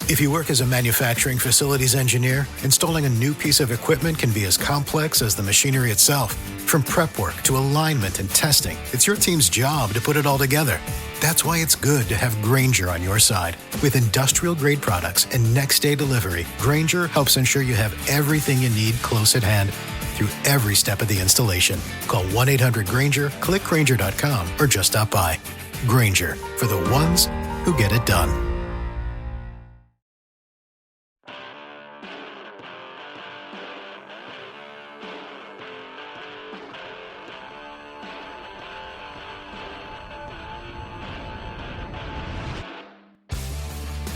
If you work as a manufacturing facilities engineer, installing a new piece of equipment can be as complex as the machinery itself. From prep work to alignment and testing, it's your team's job to put it all together. That's why it's good to have Grainger on your side. With industrial-grade products and next-day delivery, Grainger helps ensure you have everything you need close at hand through every step of the installation. Call 1-800-GRAINGER, click Grainger.com, or just stop by. Grainger, for the ones who get it done.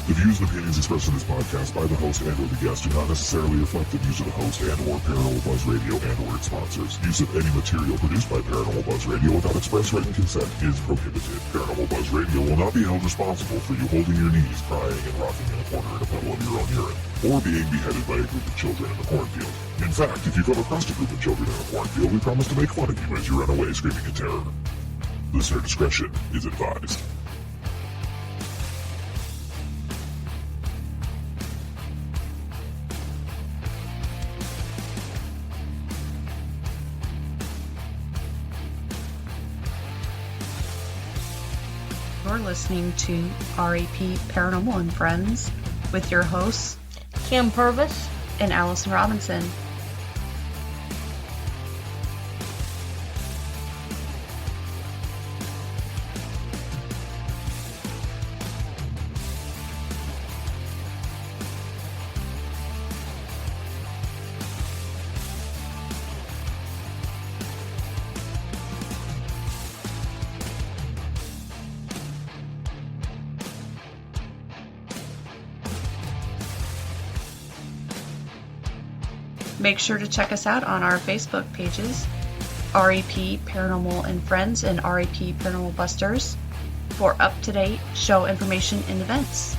The views and opinions expressed in this podcast by the host and or the guest do not necessarily reflect the views of the host and or Paranormal Buzz Radio and or its sponsors. Use of any material produced by Paranormal Buzz Radio without express written consent is prohibited. Paranormal Buzz Radio will not be held responsible for you holding your knees, crying, and rocking in a corner in a puddle of your own urine, or being beheaded by a group of children in a cornfield. In fact, if you come across a group of children in a cornfield, we promise to make fun of you as you run away screaming in terror. Listener discretion is advised. You're listening to RAP Paranormal and Friends with your hosts, Kim Purvis and Allison Robinson. Make sure to check us out on our Facebook pages, RAP Paranormal and Friends and RAP Paranormal Busters, for up-to-date show information and events.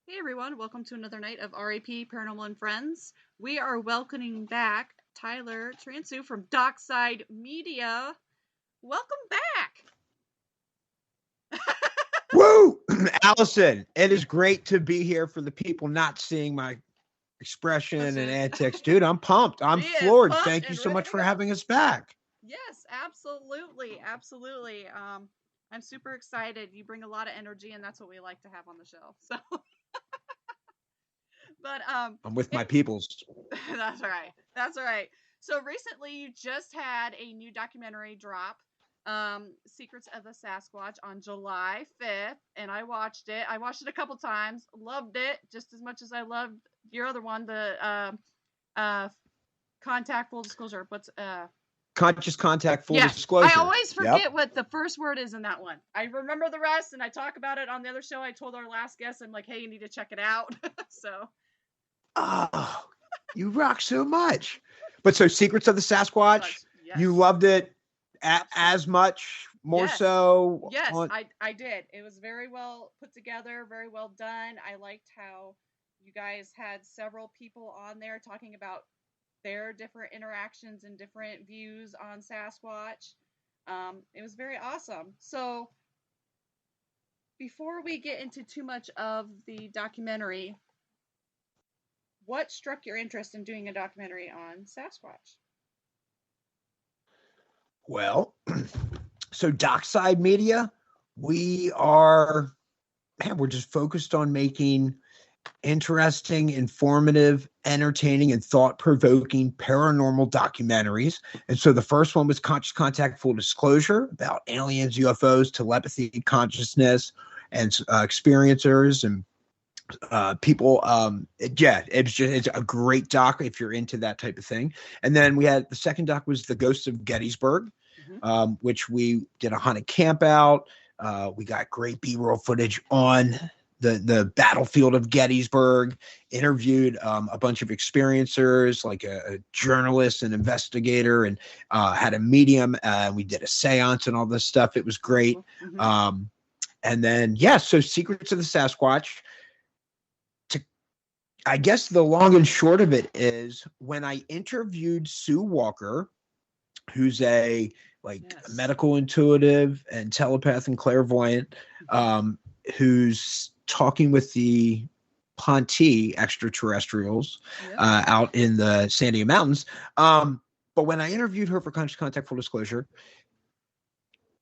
Hey everyone, welcome to another night of RAP Paranormal and Friends. We are welcoming back Tyler Transue from Dockside Media. Welcome back! Woo! Allison, it is great to be here. For the people not seeing my expression and antics, dude, I'm pumped. I'm floored. Thank you so much for having us back. Yes, absolutely. Absolutely. I'm super excited. You bring a lot of energy, and that's what we like to have on the show. So... But I'm with my peoples. That's right. That's right. So recently you just had a new documentary drop, Secrets of the Sasquatch, on July 5th, and I watched it. I watched it a couple times, loved it just as much as I loved your other one, the Contact Full Disclosure. Conscious Contact Full Disclosure. I always forget what the first word is in that one. I remember the rest, and I talk about it on the other show. I told our last guest, I'm like, hey, you need to check it out. So... Oh, you rock so much. But so Secrets of the Sasquatch, yes. You loved it as much, more so? Yes, I did. It was very well put together, very well done. I liked how you guys had several people on there talking about their different interactions and different views on Sasquatch. It was very awesome. So before we get into too much of the documentary, what struck your interest in doing a documentary on Sasquatch? Well, so Dockside Media, we're just focused on making interesting, informative, entertaining, and thought-provoking paranormal documentaries. And so the first one was Conscious Contact Full Disclosure, about aliens, UFOs, telepathy, consciousness, and experiencers and people. It's a great doc if you're into that type of thing. And then we had the second doc was The Ghosts of Gettysburg, which we did a haunted camp out. We got great B-roll footage on the battlefield of Gettysburg, interviewed a bunch of experiencers, like a journalist, an investigator, and had a medium. We did a seance and all this stuff. It was great. And then, so Secrets of the Sasquatch. I guess the long and short of it is when I interviewed Sue Walker, who's a medical intuitive and telepath and clairvoyant, who's talking with the Ponte extraterrestrials out in the Sandia Mountains. But when I interviewed her for Conscious Contact Full Disclosure,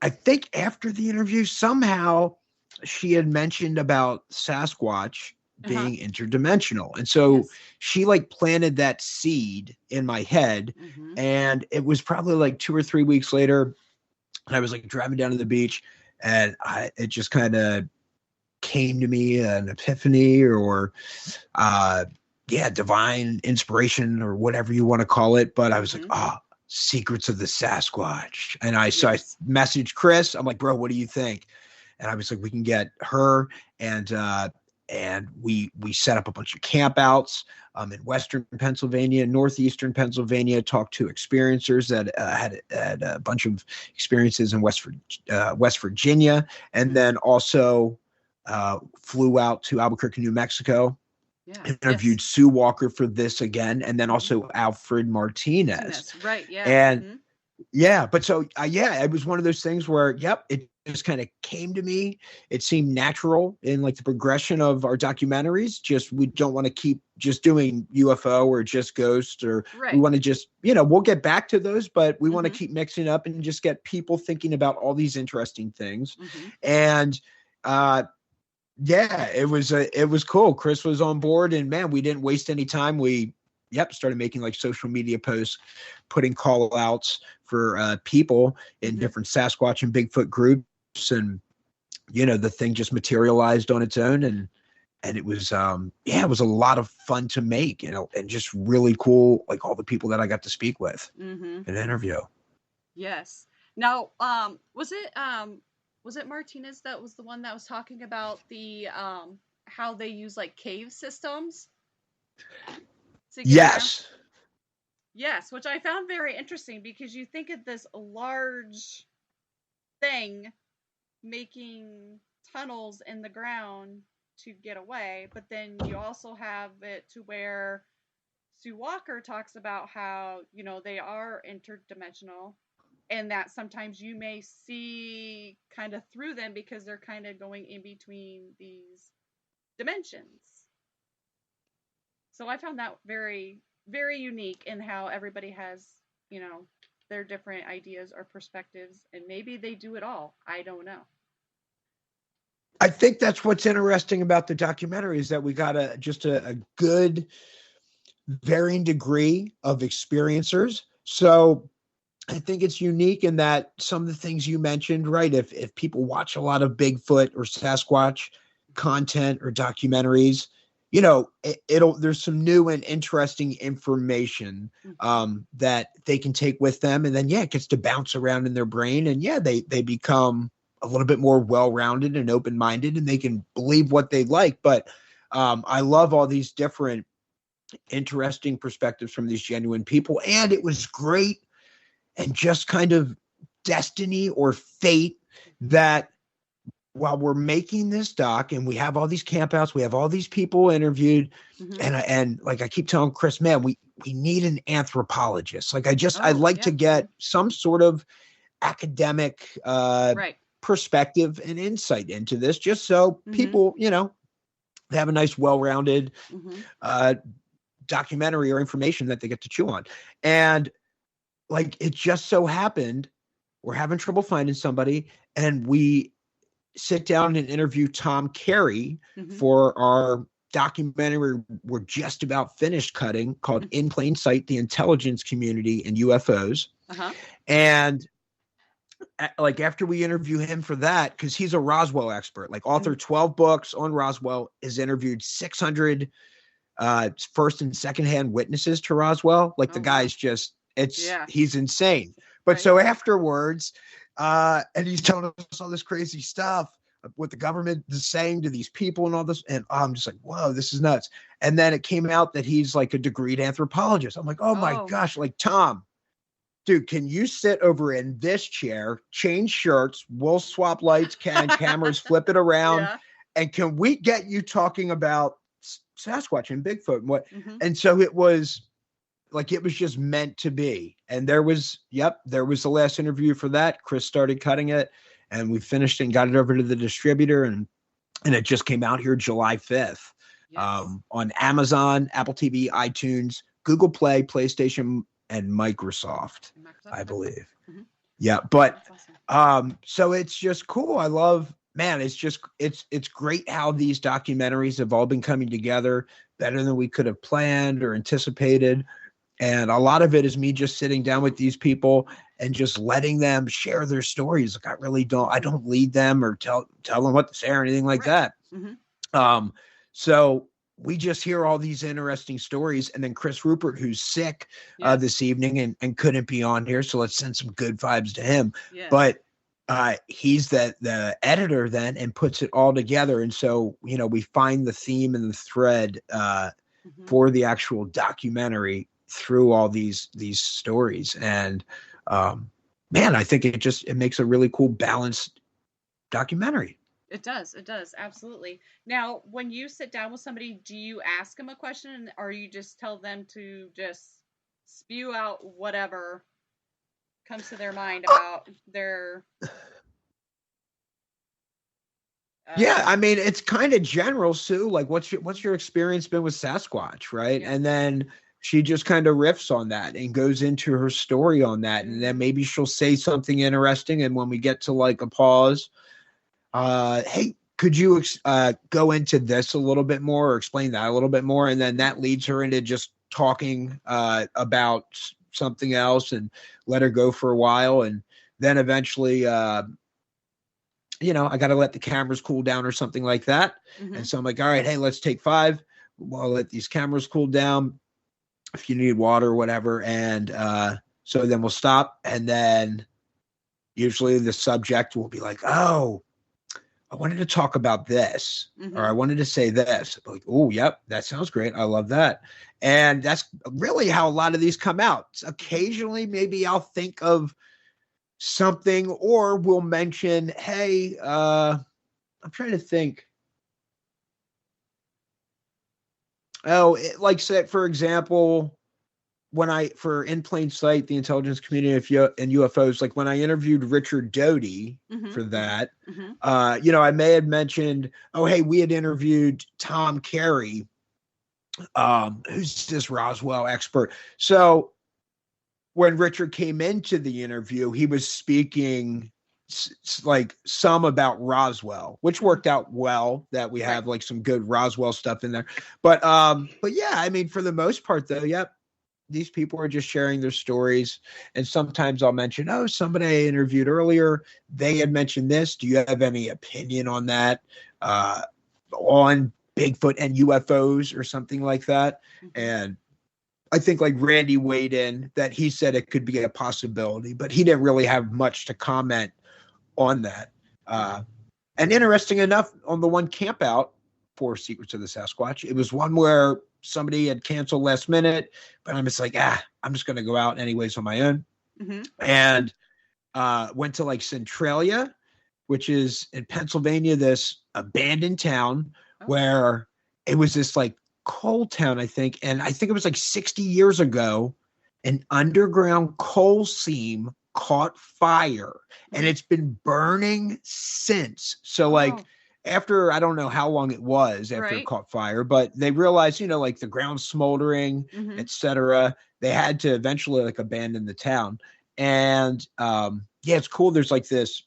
I think after the interview, somehow she had mentioned about Sasquatch being interdimensional. And so she like planted that seed in my head. And it was probably like 2 or 3 weeks later, and I was like driving down to the beach, and it just kind of came to me, an epiphany or divine inspiration or whatever you want to call it. But I was like, Secrets of the Sasquatch. And I messaged Chris. I'm like, bro, what do you think? And I was like, we can get her, and we set up a bunch of campouts in Western Pennsylvania, Northeastern Pennsylvania, talked to experiencers that had a bunch of experiences in West Virginia, and then also flew out to Albuquerque, New Mexico, interviewed Sue Walker for this again, and then also Alfred Martinez. Right, yeah. And but so, it was one of those things where, it just kind of came to me. It seemed natural in like the progression of our documentaries. Just, we don't want to keep just doing UFO or just ghost, or we want to just, we'll get back to those, but we want to keep mixing up and just get people thinking about all these interesting things. And, it was cool. Chris was on board, and man, we didn't waste any time. We started making like social media posts, putting call outs for people in different Sasquatch and Bigfoot groups. And, the thing just materialized on its own. And it was, it was a lot of fun to make, and just really cool. Like all the people that I got to speak with in an interview. Yes. Now, was it Martinez that was the one that was talking about the, how they use like cave systems? Yes, which I found very interesting, because you think of this large thing making tunnels in the ground to get away, but then you also have it to where Sue Walker talks about how, they are interdimensional, and that sometimes you may see kind of through them because they're kind of going in between these dimensions. So I found that very, very unique in how everybody has, their different ideas or perspectives, and maybe they do it all. I don't know. I think that's what's interesting about the documentary, is that we got a good varying degree of experiencers. So I think it's unique in that some of the things you mentioned, right? If people watch a lot of Bigfoot or Sasquatch content or documentaries, there's some new and interesting information that they can take with them. And then, it gets to bounce around in their brain, and they become a little bit more well-rounded and open-minded, and they can believe what they like. But I love all these different interesting perspectives from these genuine people. And it was great, and just kind of destiny or fate that while we're making this doc and we have all these campouts, we have all these people interviewed, and like I keep telling Chris, man, we need an anthropologist. Like I'd like to get some sort of academic perspective and insight into this, just so people, they have a nice, well-rounded documentary or information that they get to chew on. And like, it just so happened we're having trouble finding somebody, and we sit down and interview Tom Carey for our documentary we're just about finished cutting, called In Plain Sight: The Intelligence Community and UFOs. And like, after we interview him for that, because he's a Roswell expert, like author 12 books on Roswell, has interviewed 600 first and secondhand witnesses to Roswell. Like the guy's just, he's insane. But so afterwards, and he's telling us all this crazy stuff, what the government is saying to these people and all this. And I'm just like, whoa, this is nuts. And then it came out that he's like a degreed anthropologist. I'm like, oh my gosh, like Tom, dude, can you sit over in this chair, change shirts, we'll swap lights, cameras, flip it around, Yeah. and can we get you talking about Sasquatch and Bigfoot and what? Mhm. And so it was like, it was just meant to be. And there was the last interview for that. Chris started cutting it, and we finished and got it over to the distributor, and it just came out here July 5th. Yes. On Amazon, Apple TV, iTunes, Google Play, PlayStation, and Microsoft, I believe. Mhm. Yeah, but That's awesome. so it's just cool. I love, man, it's great how these documentaries have all been coming together better than we could have planned or anticipated. And a lot of it is me just sitting down with these people and just letting them share their stories. Like, I don't lead them or tell them what to say or anything like that. Mhm. So we just hear all these interesting stories. And then Chris Rupert, who's sick Yes. this evening and couldn't be on here. So let's send some good vibes to him. Yes. But he's the editor then and puts it all together. And so, we find the theme and the thread Mhm. for the actual documentary through all these stories. And man, I think it makes a really cool, balanced documentary. It does. Absolutely. Now, when you sit down with somebody, do you ask them a question, or you just tell them to just spew out whatever comes to their mind about their... Yeah, I mean, it's kind of general, Sue. Like, what's your experience been with Sasquatch, right? Yeah. And then she just kind of riffs on that and goes into her story on that, and then maybe she'll say something interesting. And when we get to like a pause, hey, could you go into this a little bit more or explain that a little bit more? And then that leads her into just talking about something else and let her go for a while. And then eventually, I got to let the cameras cool down or something like that. Mhm. And so I'm like, all right, hey, let's take 5. We'll let these cameras cool down if you need water or whatever. And so then we'll stop. And then usually the subject will be like, oh, I wanted to talk about this, or I wanted to say this. Like, oh, yep, that sounds great. I love that. And that's really how a lot of these come out. Occasionally, maybe I'll think of something, or we'll mention, hey, I'm trying to think. Oh, like, say, for example, for In Plain Sight, the intelligence community and UFOs, like when I interviewed Richard Doty for that, I may have mentioned, oh, hey, we had interviewed Tom Carey, who's this Roswell expert. So when Richard came into the interview, he was speaking like some about Roswell, which worked out well, that we have like some good Roswell stuff in there. But yeah, I mean, for the most part though, yep, these people are just sharing their stories. And sometimes I'll mention, oh, somebody I interviewed earlier, they had mentioned this. Do you have any opinion on that? On Bigfoot and UFOs or something like that? And I think like Randy weighed in that he said it could be a possibility, but he didn't really have much to comment on that. And interesting enough, on the one camp out for Secrets of the Sasquatch, it was one where somebody had canceled last minute, but I'm just like, I'm just going to go out anyways on my own. And went to like Centralia, which is in Pennsylvania, this abandoned town where it was this like coal town, I think. And I think it was like 60 years ago, an underground coal seam caught fire, and it's been burning since. So like after, I don't know how long it was after it caught fire, but they realized, like the ground smoldering, etc. They had to eventually like abandon the town. And yeah, it's cool. There's like these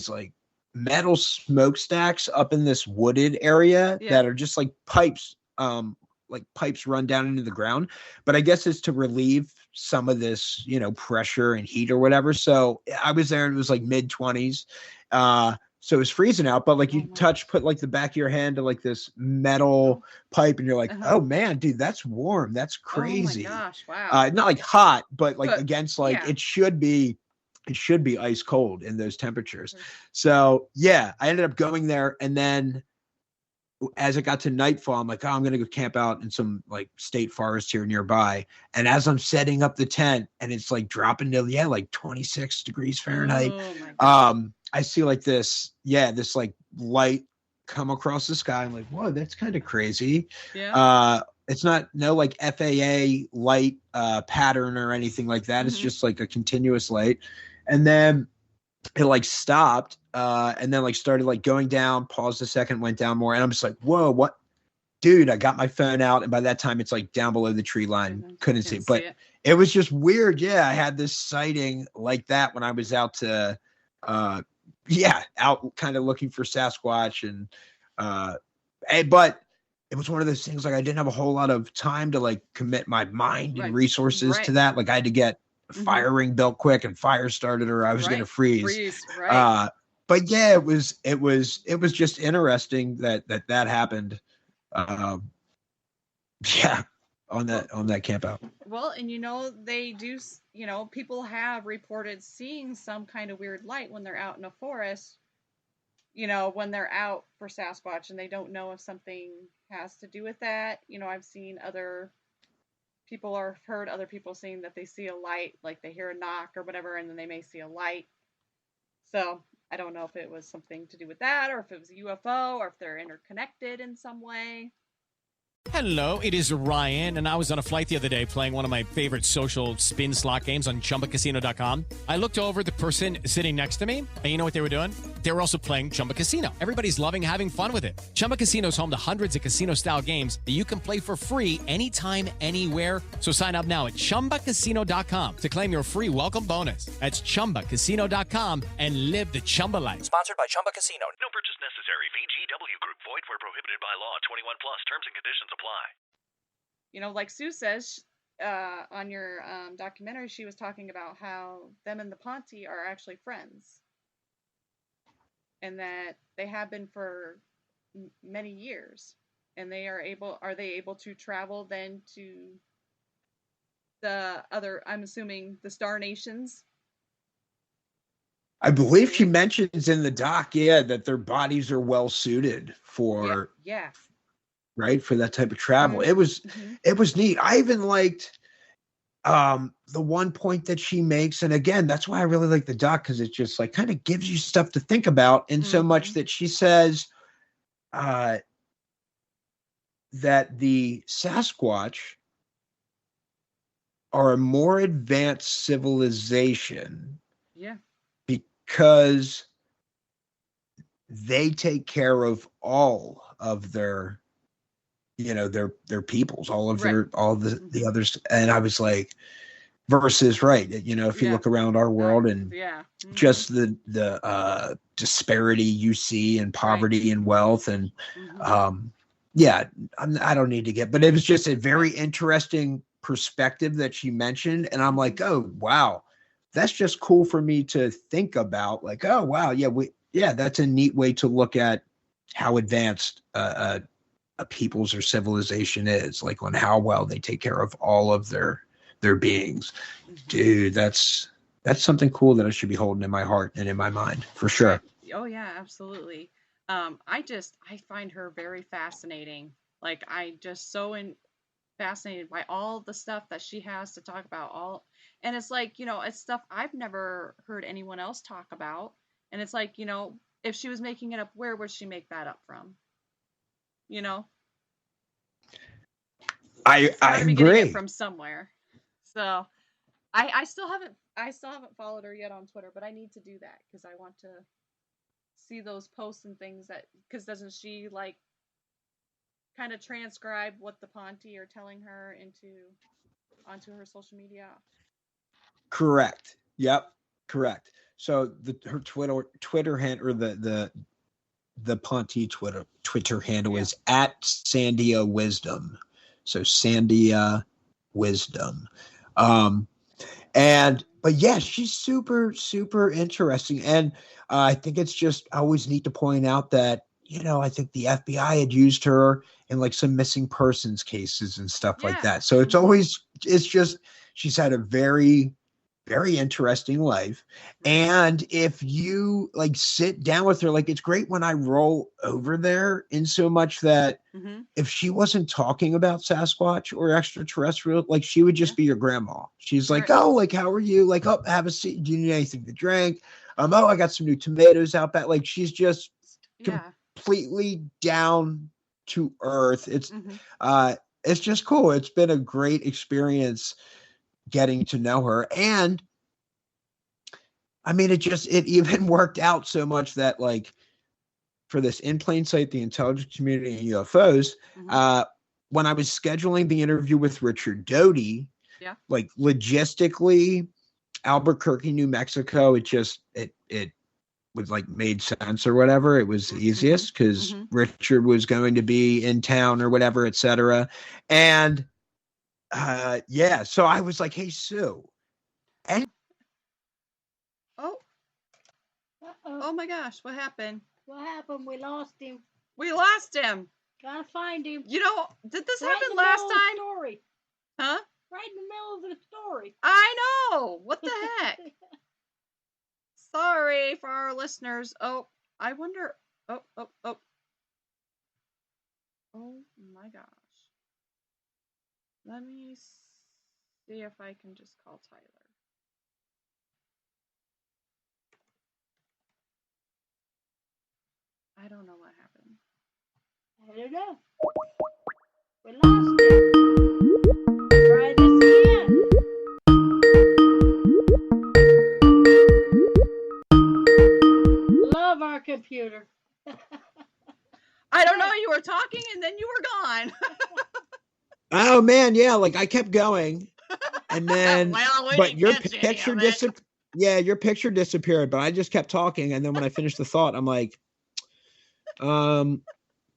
like metal smokestacks up in this wooded area that are just like pipes, run down into the ground. But I guess it's to relieve some of this, pressure and heat or whatever. So I was there and it was like mid-20s. So it was freezing out, but like you put like the back of your hand to like this metal pipe and you're like, oh man, dude, that's warm. That's crazy. Oh my gosh, wow. Not like hot, but like against like it should be ice cold in those temperatures. So yeah, I ended up going there, and then as it got to nightfall, I'm like, oh, I'm going to go camp out in some like state forest here nearby. And as I'm setting up the tent and it's like dropping to, like 26 degrees Fahrenheit, Oh my God. I see like this like light come across the sky. I'm like, whoa, that's kind of crazy. Yeah. It's not like FAA light pattern or anything like that. It's just like a continuous light. And then it like stopped and then like started like going down, paused a second, went down more. And I'm just like, whoa, what? Dude, I got my phone out. And by that time, it's like down below the tree line. Couldn't see it. But it was just weird. Yeah, I had this sighting like that when I was out to, out kind of looking for Sasquatch. And but it was one of those things like I didn't have a whole lot of time to like commit my mind and resources to that. Like I had to get fire ring built quick and fire started or I was going to freeze. But yeah, it was just interesting that happened. On that camp out. Well, and they do, people have reported seeing some kind of weird light when they're out in a forest, when they're out for Sasquatch and they don't know if something has to do with that. I've seen other people or heard other people saying that they see a light, like they hear a knock or whatever, and then they may see a light. So I don't know if it was something to do with that or if it was a UFO or if they're interconnected in some way. Hello, it is Ryan, and I was on a flight the other day playing one of my favorite social spin slot games on ChumbaCasino.com. I looked over at the person sitting next to me, and you know what they were doing? They were also playing Chumba Casino. Everybody's loving having fun with it. Chumba Casino is home to hundreds of casino-style games that you can play for free anytime, anywhere. So sign up now at ChumbaCasino.com to claim your free welcome bonus. That's ChumbaCasino.com and live the Chumba life. Sponsored by Chumba Casino. No purchase necessary. VGW Group. Void where prohibited by law. 21 plus. Terms and conditions apply. Like Sue says on your documentary, she was talking about how them and the Ponte are actually friends. And that they have been for many years. And are they able to travel then to the other, I'm assuming, the Star Nations? I believe she mentions in the doc, that their bodies are well suited for, right, for that type of travel. It was neat. I even liked the one point that she makes, and again, that's why I really like the doc, because it just like kind of gives you stuff to think about, in so much that she says that the Sasquatch are a more advanced civilization. Yeah. Because they take care of all of their, their peoples, all of the others. And I was like, versus, if you look around our world and just the disparity you see in poverty and wealth. And I don't need to get, but it was just a very interesting perspective that she mentioned. And I'm like, oh, wow. That's just cool for me to think about, like, oh, wow. That's a neat way to look at how advanced a people's or civilization is, like on how well they take care of all of their beings. Dude, that's something cool that I should be holding in my heart and in my mind for sure. Oh yeah, absolutely. I find her very fascinating. Like I just fascinated by all the stuff that she has to talk about, and it's like, it's stuff I've never heard anyone else talk about. And it's like, if she was making it up, where would she make that up from? I agree. It from somewhere. So I still haven't followed her yet on Twitter, but I need to do that because I want to see those posts and things because doesn't she like kind of transcribe what the Ponte are telling her onto her social media? Correct. Yep. Correct. So her Twitter handle, or the Ponte Twitter handle is @Sandia Wisdom. So Sandia Wisdom. But yeah, she's super, super interesting. And I think it's just always neat to point out that, I think the FBI had used her in like some missing persons cases and stuff like that. So it's just, she's had a very very interesting life. And if you like sit down with her, like it's great when I roll over there, in so much that if she wasn't talking about Sasquatch or extraterrestrial, like she would just be your grandma. She's like, oh, like, how are you? Like, oh, have a seat. Do you need anything to drink? Oh, I got some new tomatoes out back. Like, she's just completely down to earth. It's just cool. It's been a great experience getting to know her. And I mean, it even worked out so much that, like, for this In Plain Sight, the intelligence community and UFOs, when I was scheduling the interview with Richard Doty, like logistically, Albuquerque, New Mexico, it was like made sense or whatever. It was the easiest because Richard was going to be in town or whatever, etc. And so I was like, hey, Sue. And oh my gosh, what happened? What happened? We lost him. We lost him. Gotta find him. You know, did this happen last time? Story. Huh? Right in the middle of the story. I know. What the heck? Sorry for our listeners. Oh, I wonder. Oh my gosh. Let me see if I can just call Tyler. I don't know what happened. I don't know. We lost it. Try this again. Love our computer. I don't know. You were talking and then you were gone. Oh man, yeah. Like I kept going, and then but your picture disappeared. Yeah, your picture disappeared, but I just kept talking, and then when I finished the thought, I'm like,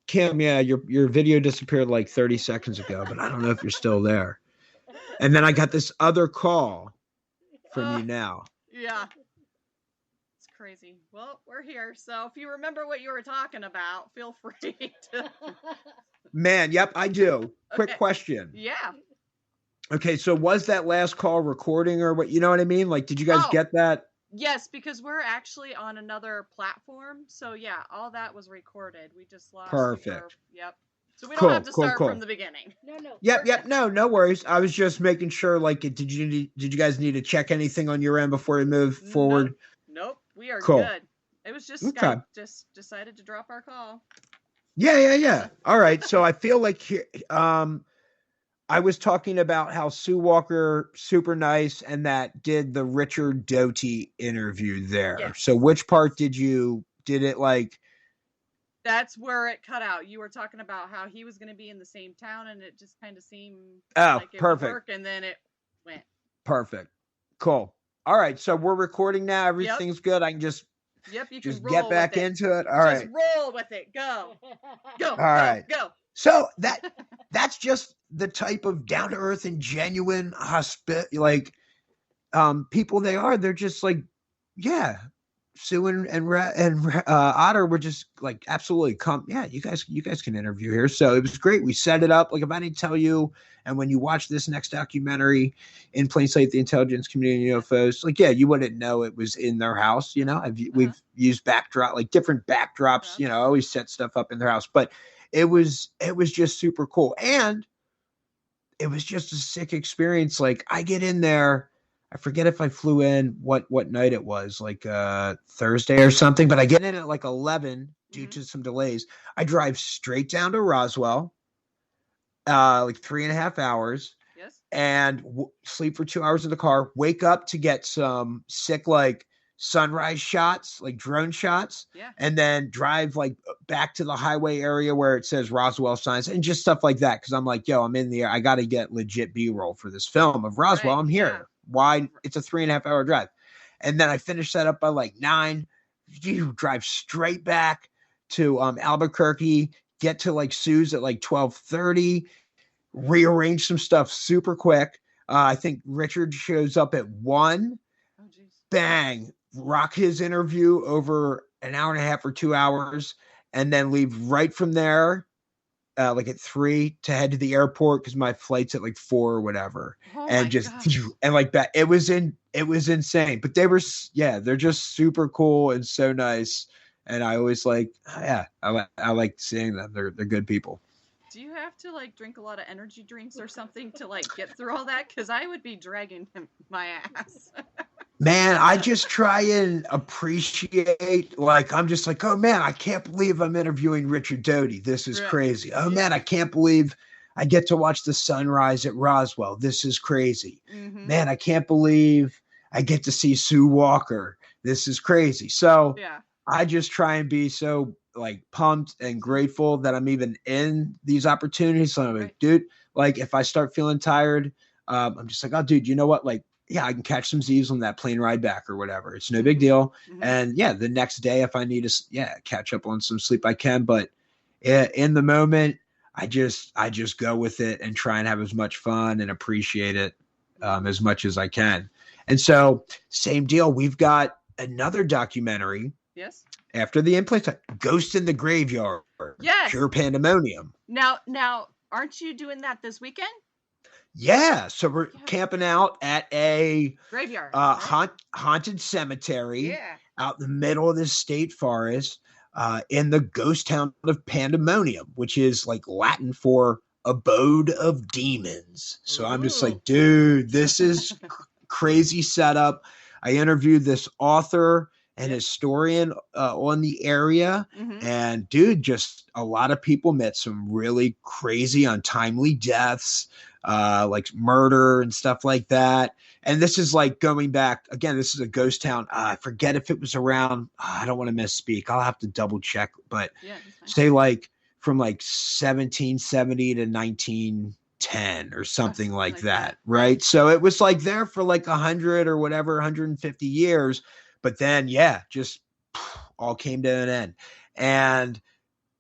Kim, yeah, your video disappeared like 30 seconds ago, but I don't know if you're still there. And then I got this other call from you now. Yeah. It's crazy. Well, we're here. So if you remember what you were talking about, feel free to. Man, yep, I do. Quick question. Yeah. Okay, so was that last call recording or what? You know what I mean? Like, did you guys get that? Yes, because we're actually on another platform. So yeah, all that was recorded. We just lost. Perfect. Yep. So we don't have to start from the beginning. No. Yep. No worries. I was just making sure. Like, did you guys need to check anything on your end before we move forward? Nope. We are good. It was just Skype just decided to drop our call. Yeah. All right. So I feel like I was talking about how Sue Walker, super nice, and that did the Richard Doty interview there. Yes. So which part did it like? That's where it cut out. You were talking about how he was going to be in the same town, and it just kind of seemed like it would work, and then it went. Perfect. Cool. All right. So we're recording now. Everything's good. I can just you can get back into it. All right. Just roll with it. Go. All right. Go. So that's just the type of down to earth and genuine people they are. They're just like, yeah. Sue and Otter were just like, absolutely you guys can interview here. So it was great. We set it up. Like, if I didn't tell you, and when you watch this next documentary, In Plain Sight, the intelligence community UFOs, like, yeah, you wouldn't know it was in their house. You know, we've used different backdrops, you know, always set stuff up in their house, but it was just super cool. And it was just a sick experience. Like, I get in there, I forget if I flew in what night it was, like Thursday or something, but I get in at like 11 due to some delays. I drive straight down to Roswell, like 3.5 hours, and sleep for 2 hours in the car, wake up to get some sick, like, sunrise shots, like drone shots, and then drive like back to the highway area where it says Roswell signs and just stuff like that. Cause I'm like, yo, I'm in the air. I got to get legit B-roll for this film of Roswell. I'm here. Yeah. Why? It's a 3.5 hour drive. And then I finish that up by like 9. You drive straight back to Albuquerque, get to like Sue's at like 12:30, rearrange some stuff super quick. I think Richard shows up at 1. Bang, rock his interview over an hour and a half or 2 hours, and then leave right from there like at 3 to head to the airport because my flight's at like 4 or whatever, Oh and my just gosh. and like that. It was insane. But they were they're just super cool and so nice. And I always like, I like seeing them. They're good people. Do you have to like drink a lot of energy drinks or something to like get through all that? Because I would be dragging my ass. Man, I just try and appreciate, like, I'm just like, oh man, I can't believe I'm interviewing Richard Doty. This is Right. crazy. Oh man, I can't believe I get to watch the sunrise at Roswell. This is crazy. Mm-hmm. Man, I can't believe I get to see Sue Walker. This is crazy. So Yeah. I just try and be so like pumped and grateful that I'm even in these opportunities. So I'm like, Right. dude, like if I start feeling tired, I'm just like, oh, dude, you know what? Like, yeah, I can catch some Z's on that plane ride back or whatever. It's no big deal. Mm-hmm. And yeah, the next day, if I need to, catch up on some sleep, I can. But in the moment, I just go with it and try and have as much fun and appreciate it as much as I can. And so same deal. We've got another documentary. Yes. After the in-place, Ghost in the Graveyard. Yes. Pure pandemonium. Now, aren't you doing that this weekend? Yeah. So we're camping out at a graveyard, haunted cemetery. Yeah. Out in the middle of this state forest, in the ghost town of Pandemonium, which is like Latin for abode of demons. So I'm just like, dude, this is crazy setup. I interviewed this author and historian on the area. Mm-hmm. And dude, just a lot of people met some really crazy, untimely deaths, like murder and stuff like that. And this is like going back again, this is a ghost town. I forget if it was around, I don't want to misspeak. I'll have to double check, but say like from like 1770 to 1910 or something like that. Right. So it was like there for like 100 or whatever, 150 years. But then, just all came to an end. And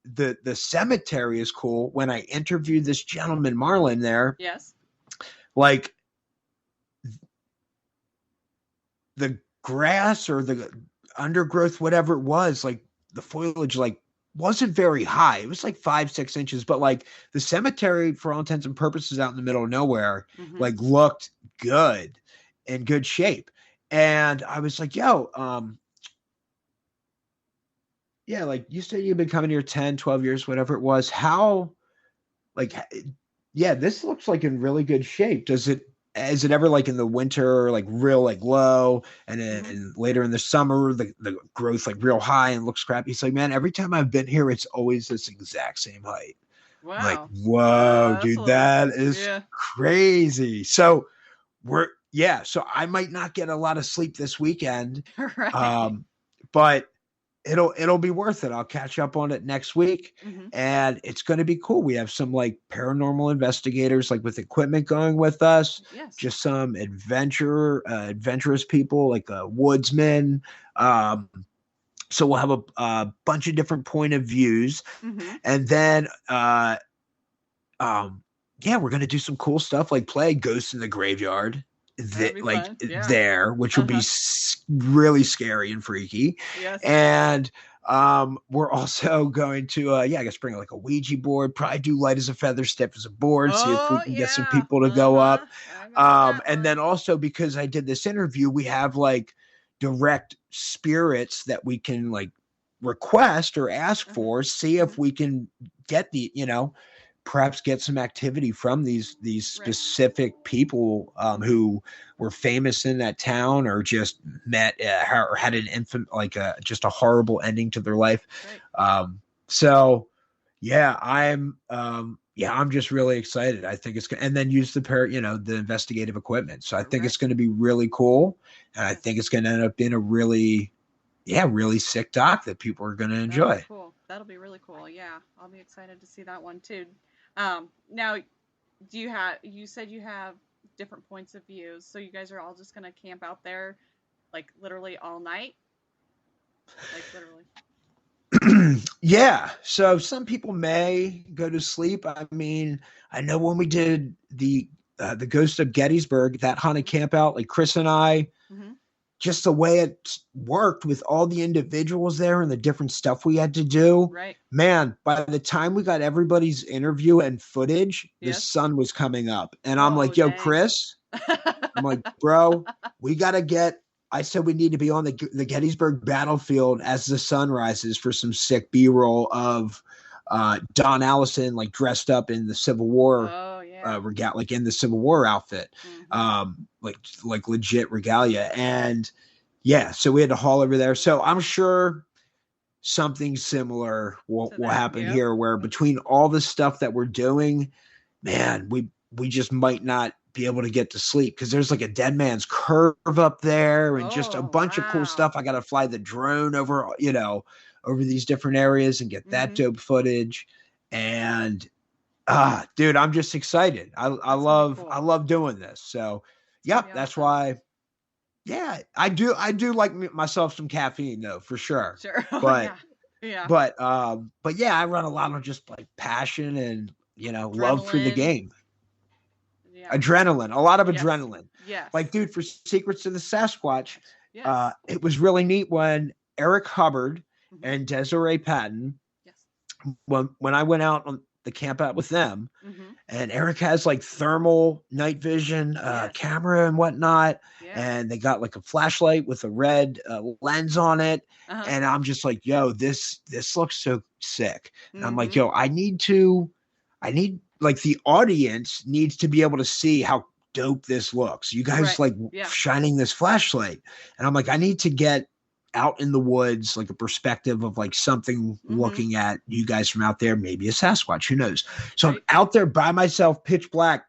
the cemetery is cool. When I interviewed this gentleman, Marlon, there, like the grass or the undergrowth, whatever it was, like the foliage, like wasn't very high. It was like 5-6 inches, but like the cemetery, for all intents and purposes, out in the middle of nowhere, like looked good, in good shape. And I was like, yo, like you said, you've been coming here 10, 12 years, whatever it was. How, like, this looks like in really good shape. Is it ever like in the winter, like real, like low, and then later in the summer, the growth like real high and looks crappy? He's like, man, every time I've been here, it's always this exact same height. Wow. I'm like, whoa, dude, that is crazy. So so I might not get a lot of sleep this weekend, but it'll be worth it. I'll catch up on it next week, and it's going to be cool. We have some like paranormal investigators, like with equipment going with us, just some adventurous people, like woodsmen. So we'll have a bunch of different point of views, and then we're going to do some cool stuff, like play Ghost in the Graveyard. There, which will be really scary and freaky. And we're also going to I guess bring like a Ouija board, probably do light as a feather, stiff as a board, see if we can get some people to go up. And then also, because I did this interview, we have like direct spirits that we can like request or ask for, see if we can get the, perhaps get some activity from these specific people who were famous in that town, or just met or had an just a horrible ending to their life. I'm just really excited. I think it's going, and then use the investigative equipment. So I think it's going to be really cool, and I think it's going to end up being a really sick doc that people are going to enjoy. That'll be really cool. Yeah, I'll be excited to see that one too. Now, you said you have different points of views, so you guys are all just going to camp out there, like literally all night? Like literally. Yeah. So some people may go to sleep. I mean, I know when we did the Ghost of Gettysburg, that haunted camp out, like Chris and I just the way it worked with all the individuals there and the different stuff we had to do. Right. Man, by the time we got everybody's interview and footage, the Yes. sun was coming up. And I'm Oh, like, yo, dang. Chris, I'm like, bro, we got to get, I said we need to be on the Gettysburg battlefield as the sun rises for some sick B-roll of Don Allison, like dressed up in the Civil War Oh, yeah. like in the Civil War outfit, Mhm. like legit regalia. And yeah, so we had to haul over there. So I'm sure something similar will To that, happen yep. here, where between all the stuff that we're doing, man, we just might not be able to get to sleep because there's like a dead man's curve up there and just a Oh, bunch of cool wow. stuff. I got to fly the drone over, over these different areas and get that Mhm. dope footage. And dude, I'm just excited. I That's gonna be love cool. I love doing this. So It's gonna yep, be that's awesome. why. Yeah, I do like myself some caffeine though, for sure. Sure. Oh, But yeah. Yeah. but yeah, I run a lot of just like passion and love for the Adrenaline. game. Yeah. Adrenaline, a lot of Yes. adrenaline. Yes. Like, dude, for Secrets of the Sasquatch, Yes. it was really neat when Eric Hubbard Mhm. and Desiree Patton, Yes. when I went out on the camp out with them, Mhm. and Eric has like thermal night vision Yes. camera and whatnot, Yeah. and they got like a flashlight with a red lens on it, Uh-huh. and I'm just like, yo, this looks so sick, and I'm like, Mhm. yo, I need like the audience needs to be able to see how dope this looks. You guys Right. like Yeah. shining this flashlight, and I'm like, I need to get out in the woods, like a perspective of like something Mhm. looking at you guys from out there, maybe a Sasquatch, who knows? So I'm Right. out there by myself, pitch black,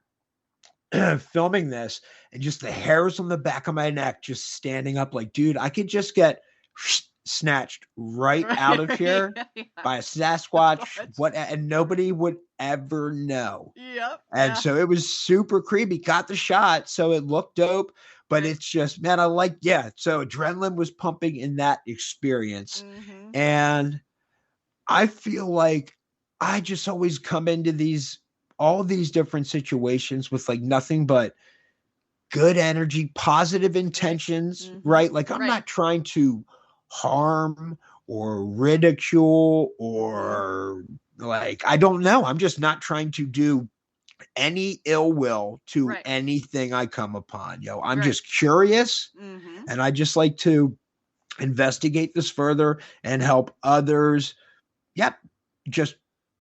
filming this, and just the hairs on the back of my neck just standing up like, dude, I could just get snatched right out of here Yeah. by a Sasquatch, Sasquatch. and nobody would ever know. Yep. And Yeah. so it was super creepy. Got the shot, so it looked dope. But Right. it's just, man, so adrenaline was pumping in that experience. Mhm. And I feel like I just always come into all these different situations with like nothing but good energy, positive intentions, Mhm. right? Like I'm Right. not trying to harm or ridicule Mhm. or like, I don't know. I'm just not trying to do any ill will to Right. anything I come upon. I'm Right. just curious, Mhm. and I just like to investigate this further and help others. Yep. Just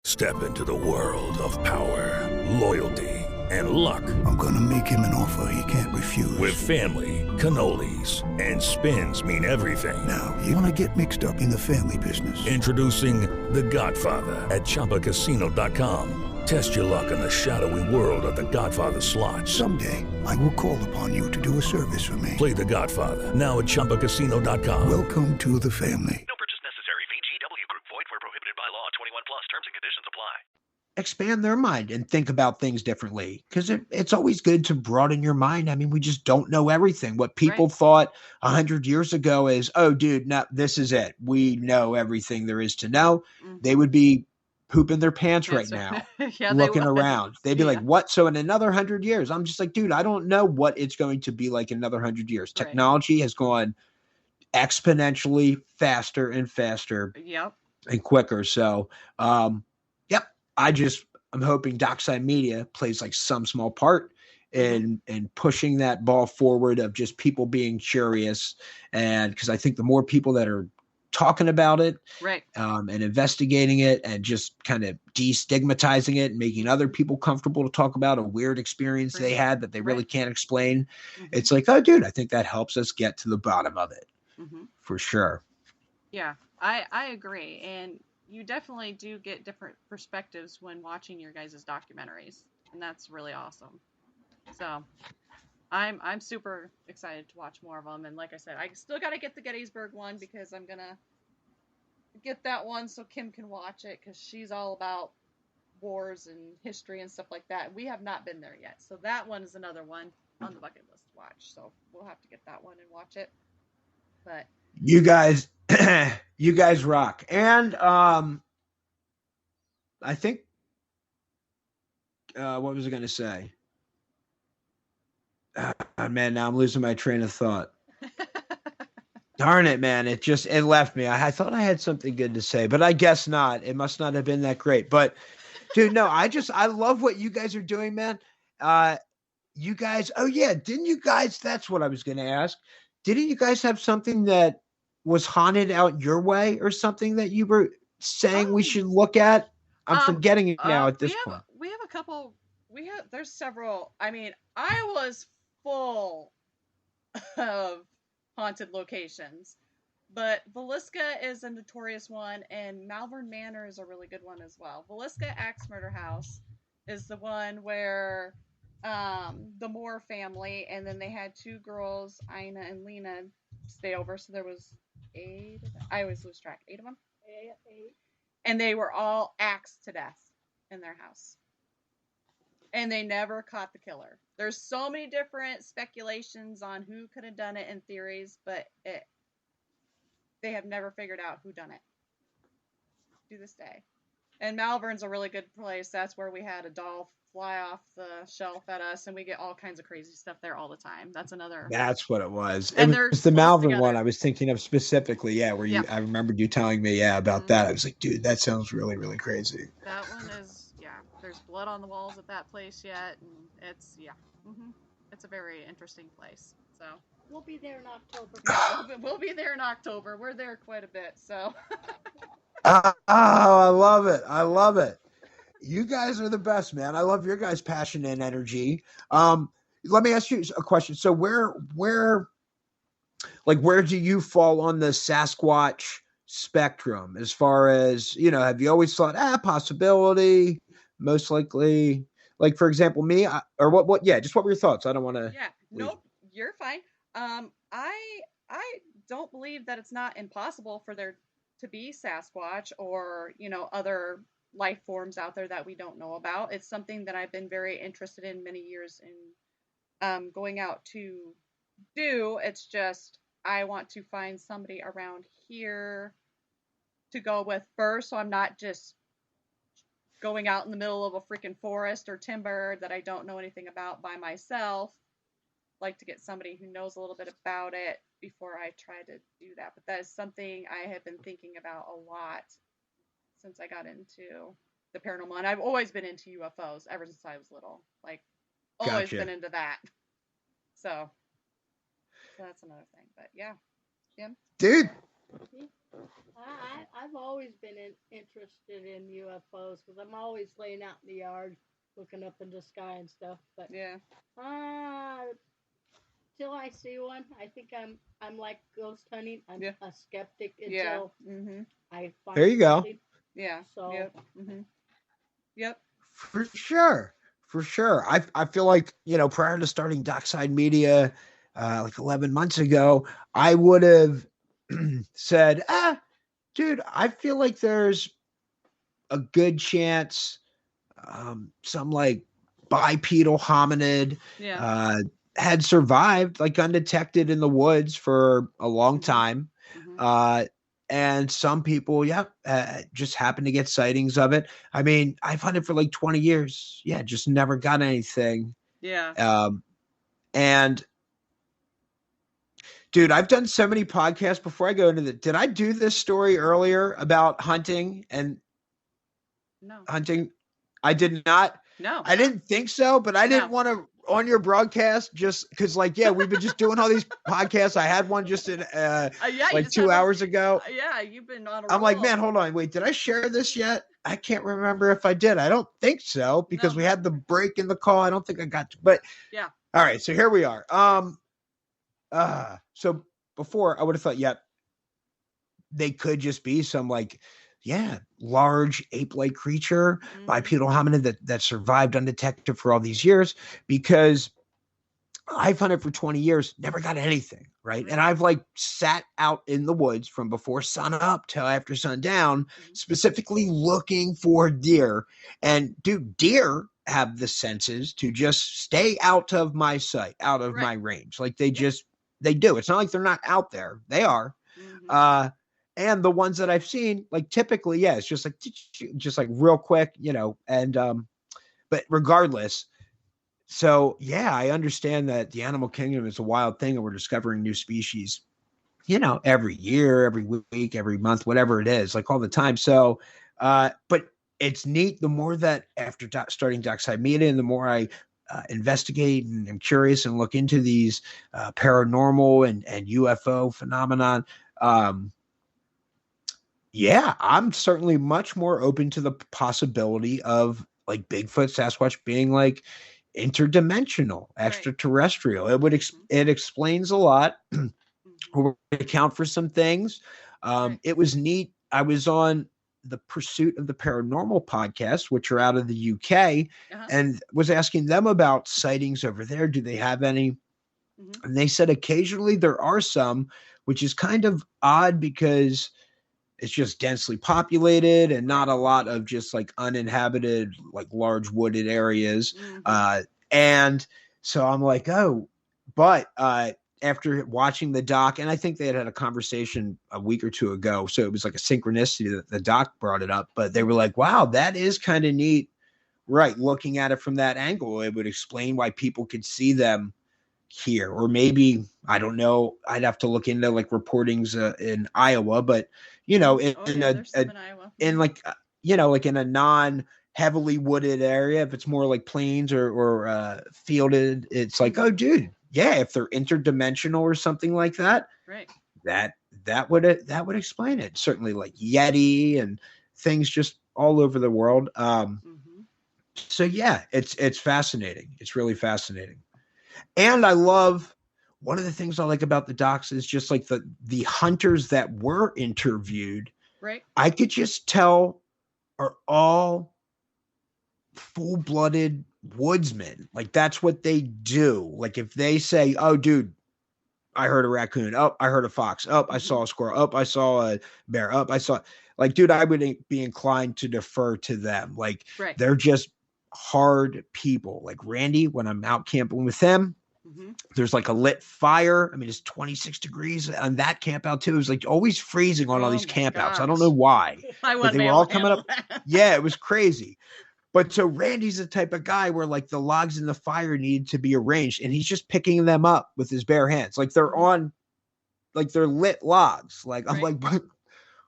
Step into the world of power, loyalty, and luck. I'm gonna make him an offer he can't refuse. With family, cannolis, and spins mean everything. Now, you wanna get mixed up in the family business. Introducing The Godfather at ChumbaCasino.com. Test your luck in the shadowy world of The Godfather slot. Someday, I will call upon you to do a service for me. Play The Godfather now at ChumbaCasino.com. Welcome to the family. No purchase necessary. VGW Group. Void where prohibited by law. 21 plus. Terms and conditions apply. expand their mind and think about things differently, because it's always good to broaden your mind. I mean, we just don't know everything. What people Right. thought 100 years ago is, oh, dude, no, this is it. We know everything there is to know. Mhm. They would be pooping their pants right Yes, now, yeah, they looking would. around. They'd be like, Yeah. what? So in another 100 years, I'm just like, dude, I don't know what it's going to be like in another 100 years. Right. Technology has gone exponentially faster and faster Yep. and quicker. So, yep, I'm hoping Dockside Media plays like some small part in pushing that ball forward of just people being curious. And because I think the more people that are talking about it, Right. and investigating it and just kind of destigmatizing it and making other people comfortable to talk about a weird experience For they sure. had that they really Right. can't explain. Mhm. It's like, oh, dude, I think that helps us get to the bottom of it Mhm. for sure. Yeah, I agree, and you definitely do get different perspectives when watching your guys' documentaries, and that's really awesome. So, I'm super excited to watch more of them, and like I said, I still got to get the Gettysburg one because I'm gonna get that one so Kim can watch it because she's all about wars and history and stuff like that. We have not been there yet, so that one is another one on the bucket list to watch. So we'll have to get that one and watch it. But You guys, you guys rock. And I think what was I going to say? Man, now I'm losing my train of thought. Darn it, man. It left me. I thought I had something good to say, but I guess not. It must not have been that great. But dude, no, I love what you guys are doing, man. You guys, oh yeah, didn't you guys, that's what I was going to ask. Didn't you guys have something that was haunted out your way or something that you were saying we should look at? I'm forgetting it now at this point. We have a couple, there's several. I mean, I was full of haunted locations, but Villisca is a notorious one, and Malvern Manor is a really good one as well. Villisca Axe Murder House is the one where the Moore family, and then they had two girls, Ina and Lena, stay over. So there was 8 of them. I always lose track. 8 of them? 8. And they were all axed to death in their house. And they never caught the killer. There's so many different speculations on who could have done it and theories, but they have never figured out who done it to this day. And Malvern's a really good place. That's where we had a doll fly off the shelf at us, and we get all kinds of crazy stuff there all the time. That's another. That's what it was. And it was the Malvern one I was thinking of specifically. Yeah, where you, I remembered you telling me, about that. I was like, dude, that sounds really, really crazy. That one is, there's blood on the walls at that place yet, and it's, it's a very interesting place. So we'll be there in October. We'll be there in October. We're there quite a bit, so. I love it. I love it. You guys are the best, man. I love your guys' passion and energy. Let me ask you a question. So where do you fall on the Sasquatch spectrum as far as, have you always thought, possibility, most likely, like, for example, me, just what were your thoughts? I don't want to. Yeah, nope, you're fine. I don't believe that it's not impossible for there to be Sasquatch or, other life forms out there that we don't know about. It's something that I've been very interested in many years in going out to do. It's just I want to find somebody around here to go with first, so I'm not just going out in the middle of a freaking forest or timber that I don't know anything about by myself. Like to get somebody who knows a little bit about it before I try to do that. But that is something I have been thinking about a lot since I got into the paranormal. And I've always been into UFOs ever since I was little. Like, always been into that. So that's another thing. But yeah. Jim? Dude. I've always been interested in UFOs because I'm always laying out in the yard looking up in the sky and stuff. But till I see one, I think I'm like ghost hunting. I'm a skeptic until I find there you something. Go. Yeah. So. Yep. For sure. I feel like, prior to starting Dockside Media, like 11 months ago, I would have said, dude, I feel like there's a good chance some like bipedal hominid had survived like undetected in the woods for a long time. And some people, just happened to get sightings of it. I mean, I've hunted for like 20 years. Yeah, just never got anything. Yeah. And dude, I've done so many podcasts before I go into did I do this story earlier about hunting and hunting? I did not. No. I didn't think so, but I didn't want to on your broadcast just because we've been just doing all these podcasts. I had one just in like 2 hours ago. Yeah, you've been on a I'm like, man, hold on. Wait, did I share this yet? I can't remember if I did. I don't think so because we had the break in the call. I don't think I got to, but yeah. All right. So here we are. So before I would have thought, they could just be some large ape-like creature, bipedal hominid that survived undetected for all these years, because I've hunted for 20 years, never got anything, right? And I've sat out in the woods from before sun up till after sundown, specifically looking for deer. And dude, deer have the senses to just stay out of my sight, out of my range. Like they do. It's not like they're not out there. They are. And the ones that I've seen, typically, it's just real quick, and, but regardless. So, I understand that the animal kingdom is a wild thing and we're discovering new species every year, every week, every month, whatever it is, like all the time. So, but it's neat. The more that after starting Dockside Media, and the more I investigate and I'm curious and look into these paranormal and UFO phenomenon. I'm certainly much more open to the possibility of like Bigfoot, Sasquatch being like interdimensional, extraterrestrial. It would it explains a lot. Would account for some things. It was neat. I was on the Pursuit of the Paranormal podcast, which are out of the UK, and was asking them about sightings over there. Do they have any? And they said occasionally there are some, which is kind of odd because it's just densely populated and not a lot of just like uninhabited, like large wooded areas. And so I'm like, oh, but after watching the doc, and I think they had a conversation a week or two ago, so it was like a synchronicity that the doc brought it up, but they were like, wow, that is kind of neat. Right. Looking at it from that angle, it would explain why people could see them here, or maybe, I don't know, I'd have to look into like reportings in Iowa, but in like, like in a non heavily wooded area, if it's more like plains or fielded, it's like, oh dude, yeah, if they're interdimensional or something like that, right, that would explain it. Certainly like Yeti and things just all over the world. So yeah, it's fascinating. It's really fascinating. And I love, one of the things I like about the docs is just like the hunters that were interviewed, right, I could just tell are all full-blooded woodsmen. Like that's what they do. Like if they say, oh dude, I heard a raccoon, oh I heard a fox, oh I saw a squirrel, oh I saw a bear, oh I saw, like dude, I would be inclined to defer to them. Like they're just hard people. Like Randy, when I'm out camping with him, there's like a lit fire. I mean, it's 26 degrees on that camp out too. It was like always freezing on all these campouts. I don't know why. But they were all coming up. Yeah, it was crazy. But so Randy's the type of guy where like the logs in the fire need to be arranged, and he's just picking them up with his bare hands. Like they're on, like they're lit logs. Like I'm like,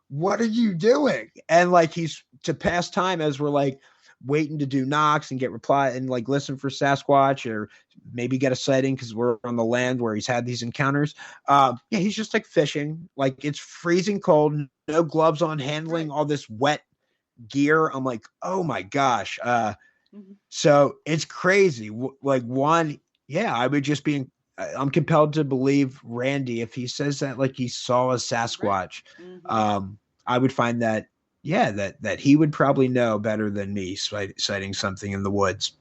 what are you doing? And like he's to pass time as we're like waiting to do knocks and get reply and like listen for Sasquatch or maybe get a sighting because we're on the land where he's had these encounters. He's just like fishing. Like it's freezing cold, no gloves on, handling all this wet gear. I'm like, oh my gosh. So it's crazy. Like one, I would just be, I'm compelled to believe Randy if he says that like he saw a Sasquatch. I would find that that he would probably know better than me citing something in the woods.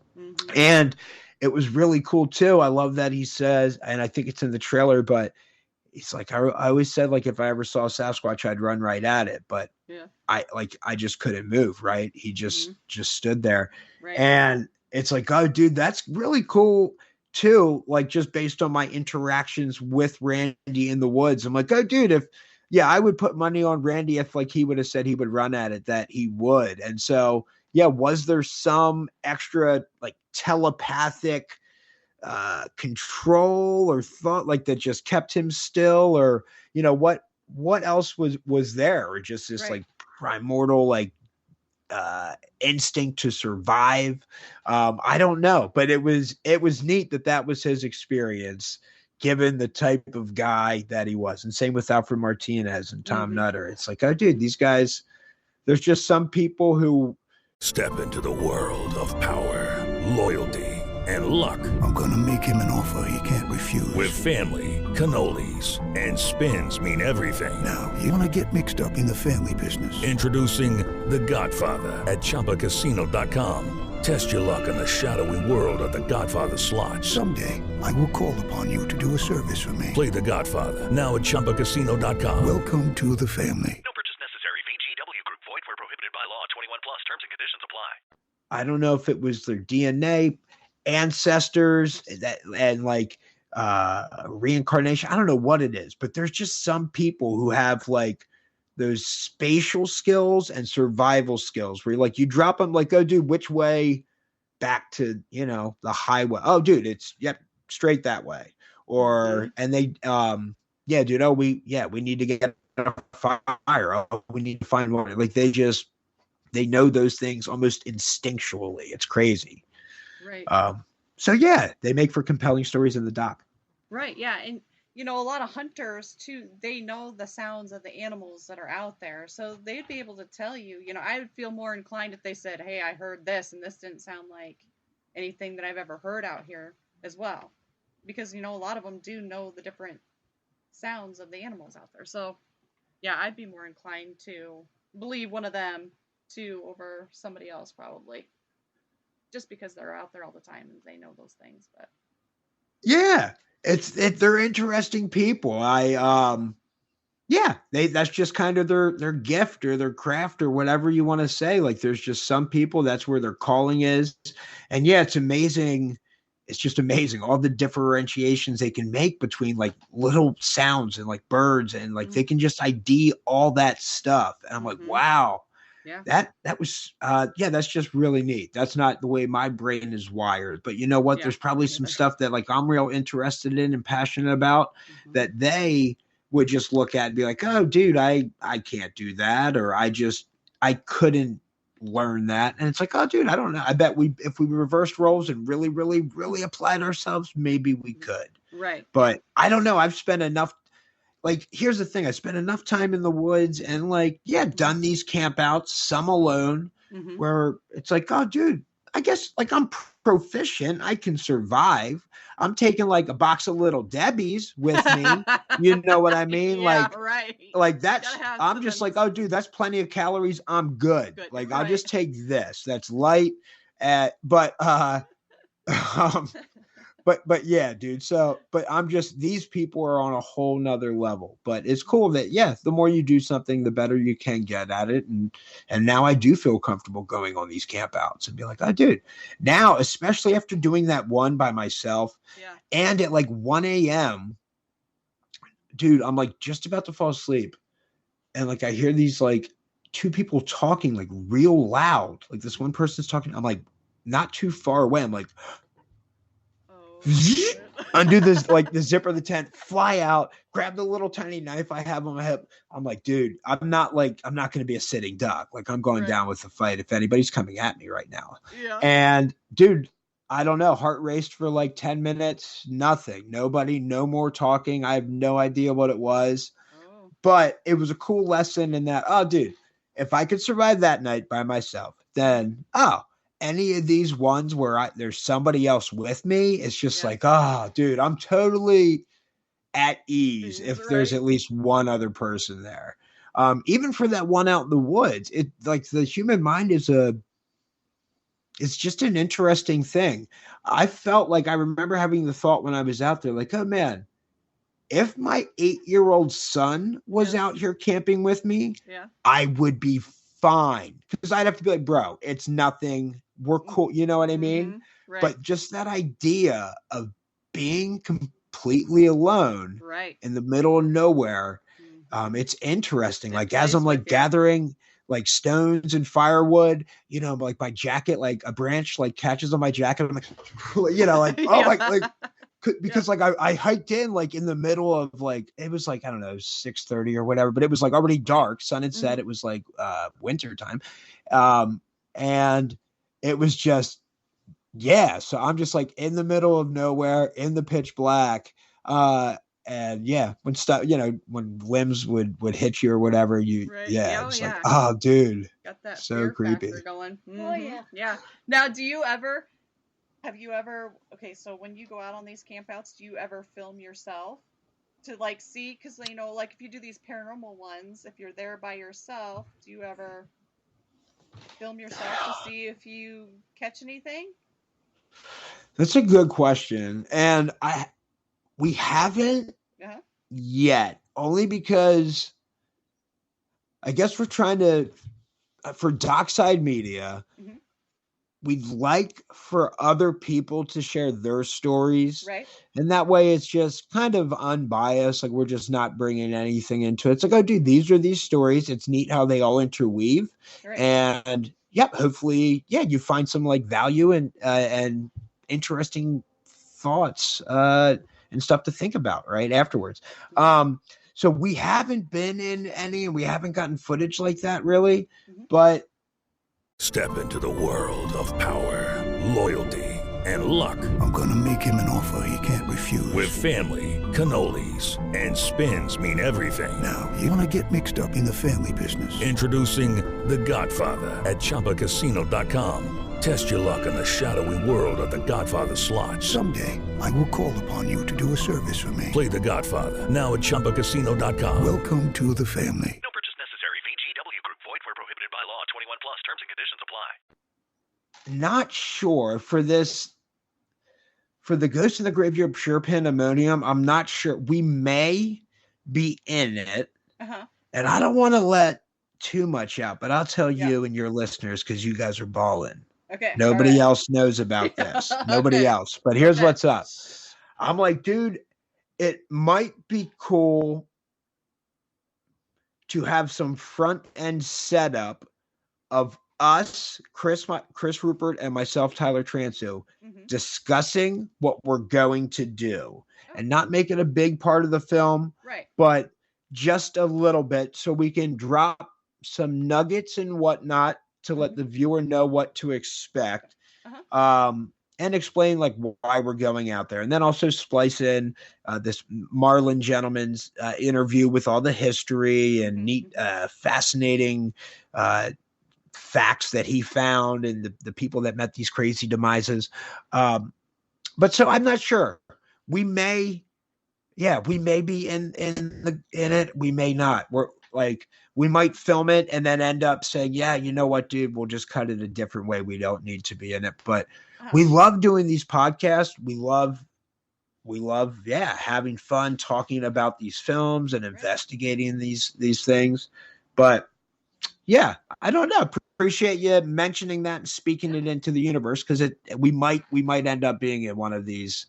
And it was really cool too. I love that he says, and I think it's in the trailer, but it's like, I always said, like, if I ever saw a Sasquatch, I'd run right at it. But I just couldn't move. Right. He just stood there. And it's like, oh dude, that's really cool too. Like just based on my interactions with Randy in the woods, I'm like, oh dude, I would put money on Randy if like he would have said he would run at it, that he would. And so, was there some extra like telepathic control or thought like that just kept him still, or, what else was there, or just this like primordial, like instinct to survive? I don't know, but it was neat that was his experience, given the type of guy that he was. And same with Alfred Martinez and Tom Nutter. It's like, oh dude, these guys, there's just some people who step into the world of power, loyalty, and luck. I'm gonna make him an offer he can't refuse. With family, cannolis, and spins mean everything. Now, you wanna get mixed up in the family business. Introducing The Godfather at ChumbaCasino.com. Test your luck in the shadowy world of The Godfather slot. Someday, I will call upon you to do a service for me. Play The Godfather now at ChumbaCasino.com. Welcome to the family. No purchase necessary. VGW Group. Void where prohibited by law. 21 plus. Terms and conditions apply. I don't know if it was their DNA, ancestors, and like reincarnation. I don't know what it is, but there's just some people who have like those spatial skills and survival skills where you're like, you drop them like, oh dude, which way back to, the highway? Oh dude, it's straight that way. Or, and they, yeah, dude, oh, we need to get a fire. Oh, we need to find one. Like they know those things almost instinctually. It's crazy. Right. So yeah, they make for compelling stories in the doc. Right. Yeah. And, a lot of hunters too, they know the sounds of the animals that are out there. So they'd be able to tell you, I would feel more inclined if they said, hey, I heard this and this didn't sound like anything that I've ever heard out here as well. Because, a lot of them do know the different sounds of the animals out there. So yeah, I'd be more inclined to believe one of them over somebody else probably. Just because they're out there all the time and they know those things. But yeah, they're interesting people. That's just kind of their gift or their craft or whatever you want to say. Like there's just some people that's where their calling is. And yeah, it's amazing. It's just amazing all the differentiations they can make between like little sounds and like birds and like they can just ID all that stuff. And I'm like, wow. Yeah. That was that's just really neat. That's not the way my brain is wired. But you know what? There's probably some stuff that like I'm real interested in and passionate about that they would just look at and be like, oh, dude, I can't do that. Or I couldn't learn that. And it's like, oh, dude, I don't know. I bet if we reversed roles and really, really, really applied ourselves, maybe we could. Right. But I don't know. I've spent enough. Like, here's the thing. I spent enough time in the woods and like, done these campouts, some alone, where it's like, oh, dude, I guess like I'm proficient. I can survive. I'm taking like a box of Little Debbie's with me. You know what I mean? Like that's, I'm just like, oh, dude, that's plenty of calories. I'm good. Like, I'll just take this. That's light. But yeah, dude. So, but I'm just, these people are on a whole nother level, but it's cool that, the more you do something, the better you can get at it. And now I do feel comfortable going on these campouts and be like, oh, dude, now, especially after doing that one by myself and at like 1 a.m., dude, I'm like just about to fall asleep. And like, I hear these like two people talking like real loud. Like this one person's talking. I'm like not too far away. I'm like, undo this like the zipper of the tent, fly out, grab the little tiny knife I have on my hip. I'm like, dude, I'm not going to be a sitting duck. Like I'm going down with the fight if anybody's coming at me right now. Yeah. And dude, I don't know, heart raced for like 10 minutes, nothing, nobody, no more talking. I have no idea what it was, but it was a cool lesson in that, oh, dude, if I could survive that night by myself, then, any of these ones where there's somebody else with me, it's just like, oh, dude, I'm totally at ease if there's at least one other person there. Even for that one out in the woods, it like the human mind it's just an interesting thing. I felt like I remember having the thought when I was out there, like, oh man, if my 8-year-old son was out here camping with me, I would be fine. Because I'd have to be like, bro, it's nothing. We're cool. You know what I mean? Right. But just that idea of being completely alone in the middle of nowhere, it's interesting. Like as I'm like gathering like stones and firewood, like my jacket, like a branch like catches on my jacket. I'm like, like, oh, because like I hiked in like in the middle of like, it was like, I don't know, 6:30 or whatever, but it was like already dark. Sun had set. It was like winter time. And it was just, so I'm just like in the middle of nowhere in the pitch black. And when stuff, when limbs would hit you or whatever, it's like, oh, dude, got that so creepy going. Oh yeah. Now, have you ever, okay, so when you go out on these campouts, do you ever film yourself to like see, because like if you do these paranormal ones, if you're there by yourself, do you ever film yourself to see if you catch anything? That's a good question. And we haven't yet, only because I guess we're trying to, for Dockside Media, we'd like for other people to share their stories. Right. And that way it's just kind of unbiased. Like we're just not bringing anything into it. It's like, oh, dude, these are these stories. It's neat how they all interweave. Right. And hopefully, you find some like value and interesting thoughts and stuff to think about right afterwards. So we haven't been in any, and we haven't gotten footage like that really, but Step into the world of power, loyalty, and luck. I'm going to make him an offer he can't refuse. With family, cannolis, and spins mean everything. Now, you want to get mixed up in the family business. Introducing The Godfather at ChumbaCasino.com. Test your luck in the shadowy world of The Godfather slot. Someday, I will call upon you to do a service for me. Play The Godfather now at ChumbaCasino.com. Welcome to the family. No purchase necessary. VGW Group. Void where prohibited by law. 21 plus. Terms and conditions apply. not sure for this. For the Ghost in the Graveyard Pure Pandemonium, I'm not sure. We may be in it. And I don't want to let too much out, but I'll tell you and your listeners because you guys are balling. Okay. Nobody else knows about this. Nobody else. But here's what's up. I'm like, dude, it might be cool to have some front end setup of us, Chris Rupert, and myself, Tyler Transue, discussing what we're going to do and not make it a big part of the film, but just a little bit so we can drop some nuggets and whatnot to let the viewer know what to expect. And explain like why we're going out there. And then also splice in this Marlon gentleman's interview with all the history and neat, fascinating facts that he found and the people that met these crazy demises. But so I'm not sure. We may be in it. We may not. We're like, we might film it and then end up saying, yeah, you know what, dude, we'll just cut it a different way. We don't need to be in it. But we love doing these podcasts. We love, having fun talking about these films and investigating these things. But yeah, I don't know. Appreciate you mentioning that and speaking it into the universe because we might end up being in one of these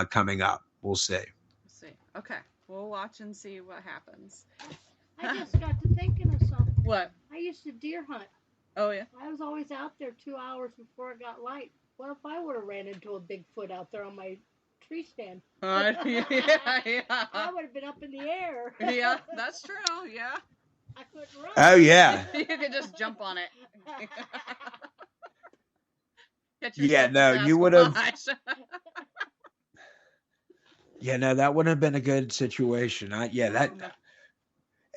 coming up. We'll see. Okay, we'll watch and see what happens. I just got to thinking of something. What? I used to deer hunt. Oh, yeah? I was always out there 2 hours before it got light. What if I would have ran into a Bigfoot out there on my tree stand? Yeah. I would have been up in the air. Yeah, that's true. Yeah. I couldn't run. Oh, yeah. You could just jump on it. Yeah, no, you would have. Yeah, no, that wouldn't have been a good situation.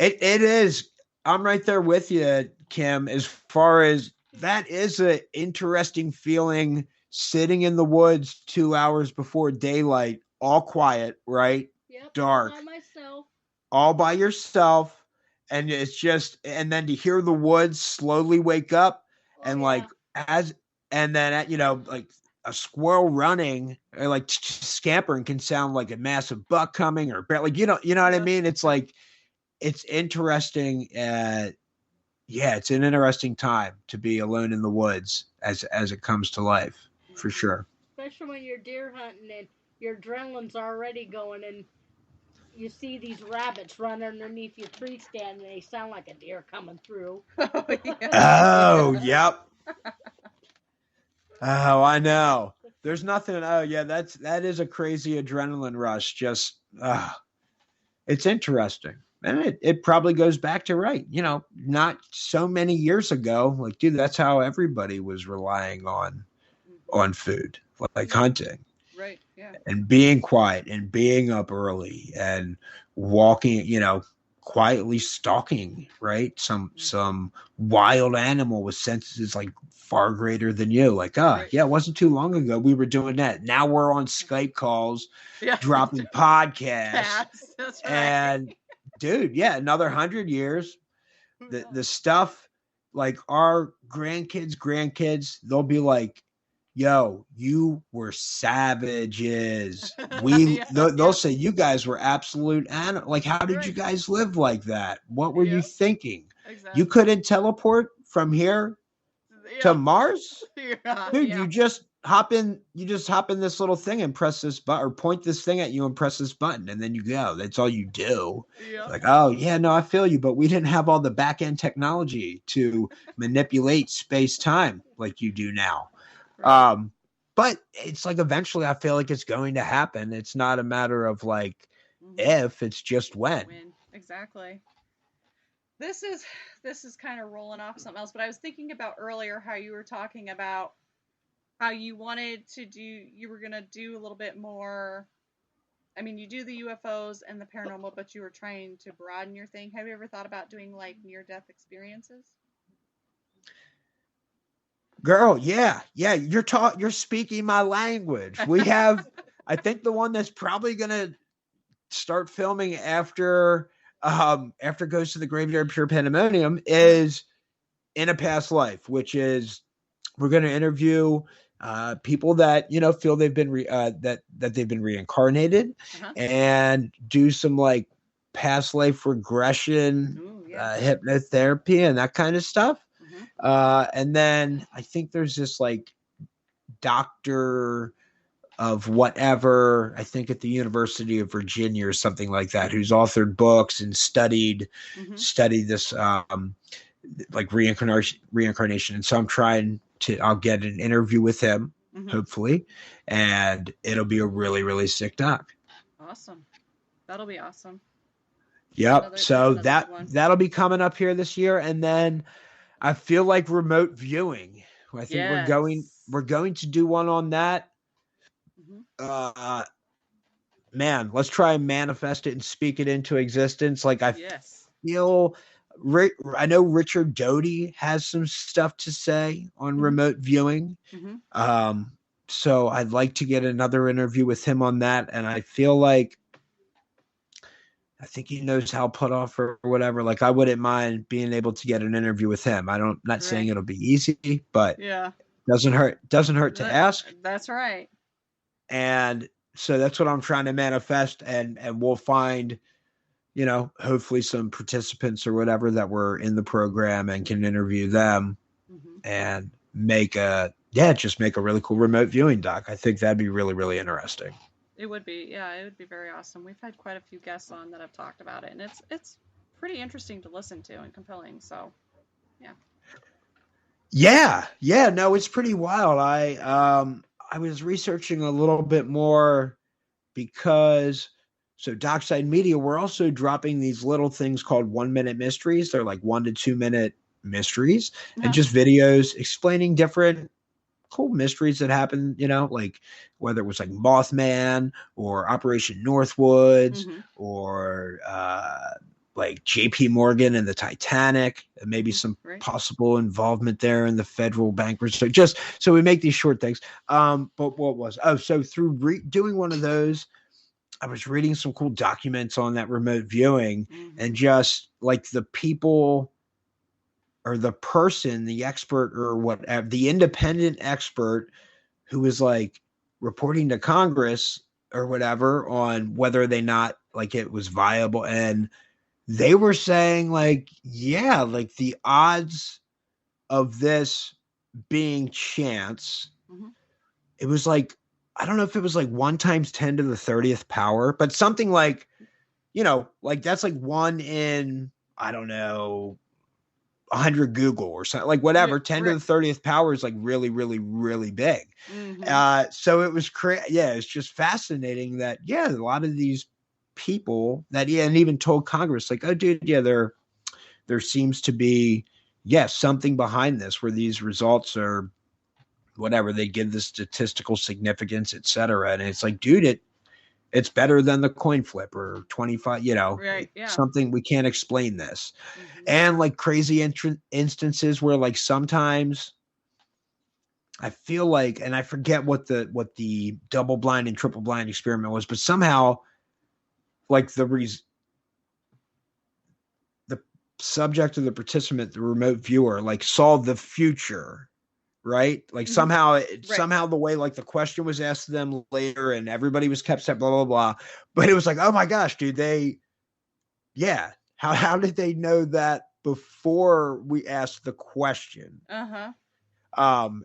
It is. I'm right there with you, Kim, as far as that is an interesting feeling sitting in the woods 2 hours before daylight, all quiet, right? Yep, dark. All by yourself. And it's just, and then to hear the woods slowly wake up and like a squirrel running or like scampering can sound like a massive buck coming or like, you know what I mean? It's like, it's interesting. It's an interesting time to be alone in the woods as it comes to life, for sure. Especially when you're deer hunting and your adrenaline's already going and you see these rabbits run underneath your tree stand and they sound like a deer coming through. Oh, yep. Oh, I know. There's nothing. Oh, yeah, that is a crazy adrenaline rush. Just, it's interesting. And it probably goes back to, not so many years ago. Like, dude, that's how everybody was relying on food, like hunting. Right, yeah. And being quiet and being up early and walking, quietly stalking, right? Some wild animal with senses like far greater than you. Like, it wasn't too long ago we were doing that. Now we're on Skype calls, dropping podcasts. That's right. And dude, another 100 years, the stuff like our grandkids, they'll be like, yo, you were savages. They'll say you guys were absolute animals. Like, how did you guys live like that? What were you thinking? Exactly. You couldn't teleport from here to Mars? Dude, you just hop in this little thing and press this button or point this thing at you and press this button and then you go. That's all you do. Like, oh yeah, no, I feel you, but we didn't have all the back end technology to manipulate space-time like you do now. But but it's like eventually I feel like it's going to happen. It's not a matter of like if, it's just when. Exactly. This is kind of rolling off something else, but I was thinking about earlier how you were talking about how you were going to do a little bit more. I mean, you do the UFOs and the paranormal, but you were trying to broaden your thing. Have you ever thought about doing like near-death experiences? Girl, yeah. You're speaking my language. We have, I think the one that's probably going to start filming after Goes to the Graveyard Pure Pandemonium is In a Past Life, which is we're going to interview people that feel they've been that they've been reincarnated and do some like past life regression, hypnotherapy and that kind of stuff. And then I think there's this like doctor of whatever, I think at the University of Virginia or something like that, who's authored books and studied this like reincarnation. And so I'll get an interview with him, hopefully, and it'll be a really, really sick doc. Awesome. That'll be awesome. Yep. So that'll be coming up here this year. And then I feel like remote viewing. I think we're going to do one on that. Man, let's try and manifest it and speak it into existence. Like I feel, I know Richard Doty has some stuff to say on remote viewing. So I'd like to get another interview with him on that. And I feel like, I think he knows how put off or whatever. Like I wouldn't mind being able to get an interview with him. Not saying it'll be easy, but doesn't hurt to ask. That's right. And so that's what I'm trying to manifest, and we'll find, hopefully some participants or whatever that were in the program and can interview them and make a really cool remote viewing doc. I think that'd be really, really interesting. It would be, it would be very awesome. We've had quite a few guests on that have talked about it, and it's pretty interesting to listen to and compelling. So, no, it's pretty wild. I was researching a little bit more because Dockside Media, we're also dropping these little things called 1 minute mysteries. They're like 1 to 2 minute mysteries and just videos explaining different cool mysteries that happen, like whether it was like Mothman or Operation Northwoods or like JP Morgan and the Titanic, and maybe some possible involvement there in the federal bankers. So we make these short things. But what was, so through doing one of those, I was reading some cool documents on that remote viewing and just like the people or the person, the expert or whatever, the independent expert who was like reporting to Congress or whatever on whether they not like it was viable. And they were saying like, like the odds of this being chance, it was like, I don't know if it was like 1 times 10 to the 30th power, but something like, like that's like 1 in, I don't know, 100 Google or something, like whatever. 10 to the 30th power is like really, really, really big. So it was it's just fascinating that a lot of these people that and even told Congress like, oh dude, there seems to be something behind this where these results are whatever, they give the statistical significance, etc. And it's like, dude, it's better than the coin flip or 25, something, we can't explain this. And like crazy instances where like sometimes I feel like, and I forget what the double blind and triple blind experiment was, but somehow like the subject or the participant, the remote viewer, like saw the future, right? Like somehow the way like the question was asked to them later and everybody was kept set, blah, blah, blah. But it was like, oh my gosh, dude, how did they know that before we asked the question? And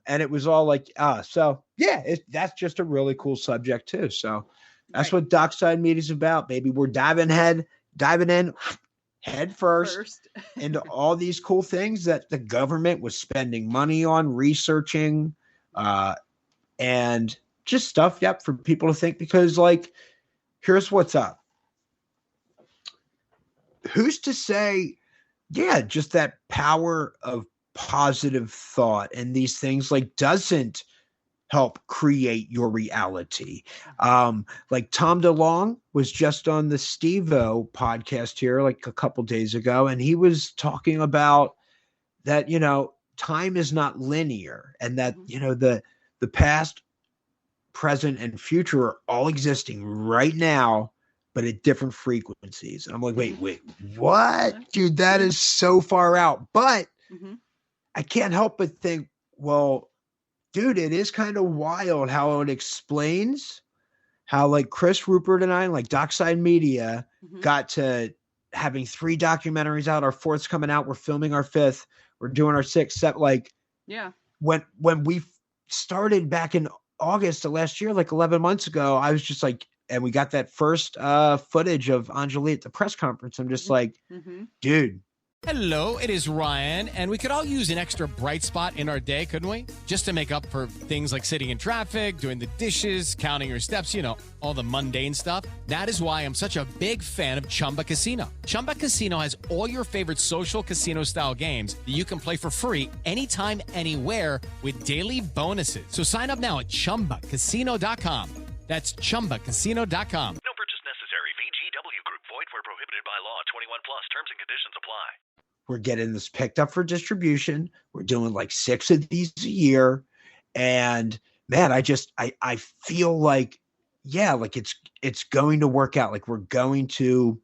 it was all like, that's just a really cool subject too. So that's what Dockside Media is about, baby. We're diving in head first into all these cool things that the government was spending money on researching, and just stuff, yep, for people to think, because like, here's what's up. Who's to say, yeah, just that power of positive thought and these things like doesn't help create your reality. Like Tom DeLonge was just on the Steve-O podcast here like a couple days ago, and he was talking about that, you know, time is not linear, and that, you know, the past, present, and future are all existing right now, but at different frequencies. And I'm like, wait, what? Dude, that is so far out. But I can't help but think, well, dude, it is kind of wild how it explains how like Chris, Rupert, and I, like Dockside Media, got to having 3 documentaries out. Our 4th's coming out. We're filming our 5th. We're doing our 6th set. Like, yeah, when we started back in August of last year, like 11 months ago, I was just like, and we got that first footage of Anjali at the press conference. I'm just like, dude. Hello, it is Ryan, and we could all use an extra bright spot in our day, couldn't we? Just to make up for things like sitting in traffic, doing the dishes, counting your steps, you know, all the mundane stuff. That is why I'm such a big fan of Chumba Casino. Chumba Casino has all your favorite social casino-style games that you can play for free anytime, anywhere with daily bonuses. So sign up now at ChumbaCasino.com. That's ChumbaCasino.com. No purchase necessary. VGW Group. Void where prohibited by law. 21 plus. Terms and conditions apply. We're getting this picked up for distribution. We're doing like 6 of these a year. And man, I feel like, yeah, like it's going to work out. Like we're going to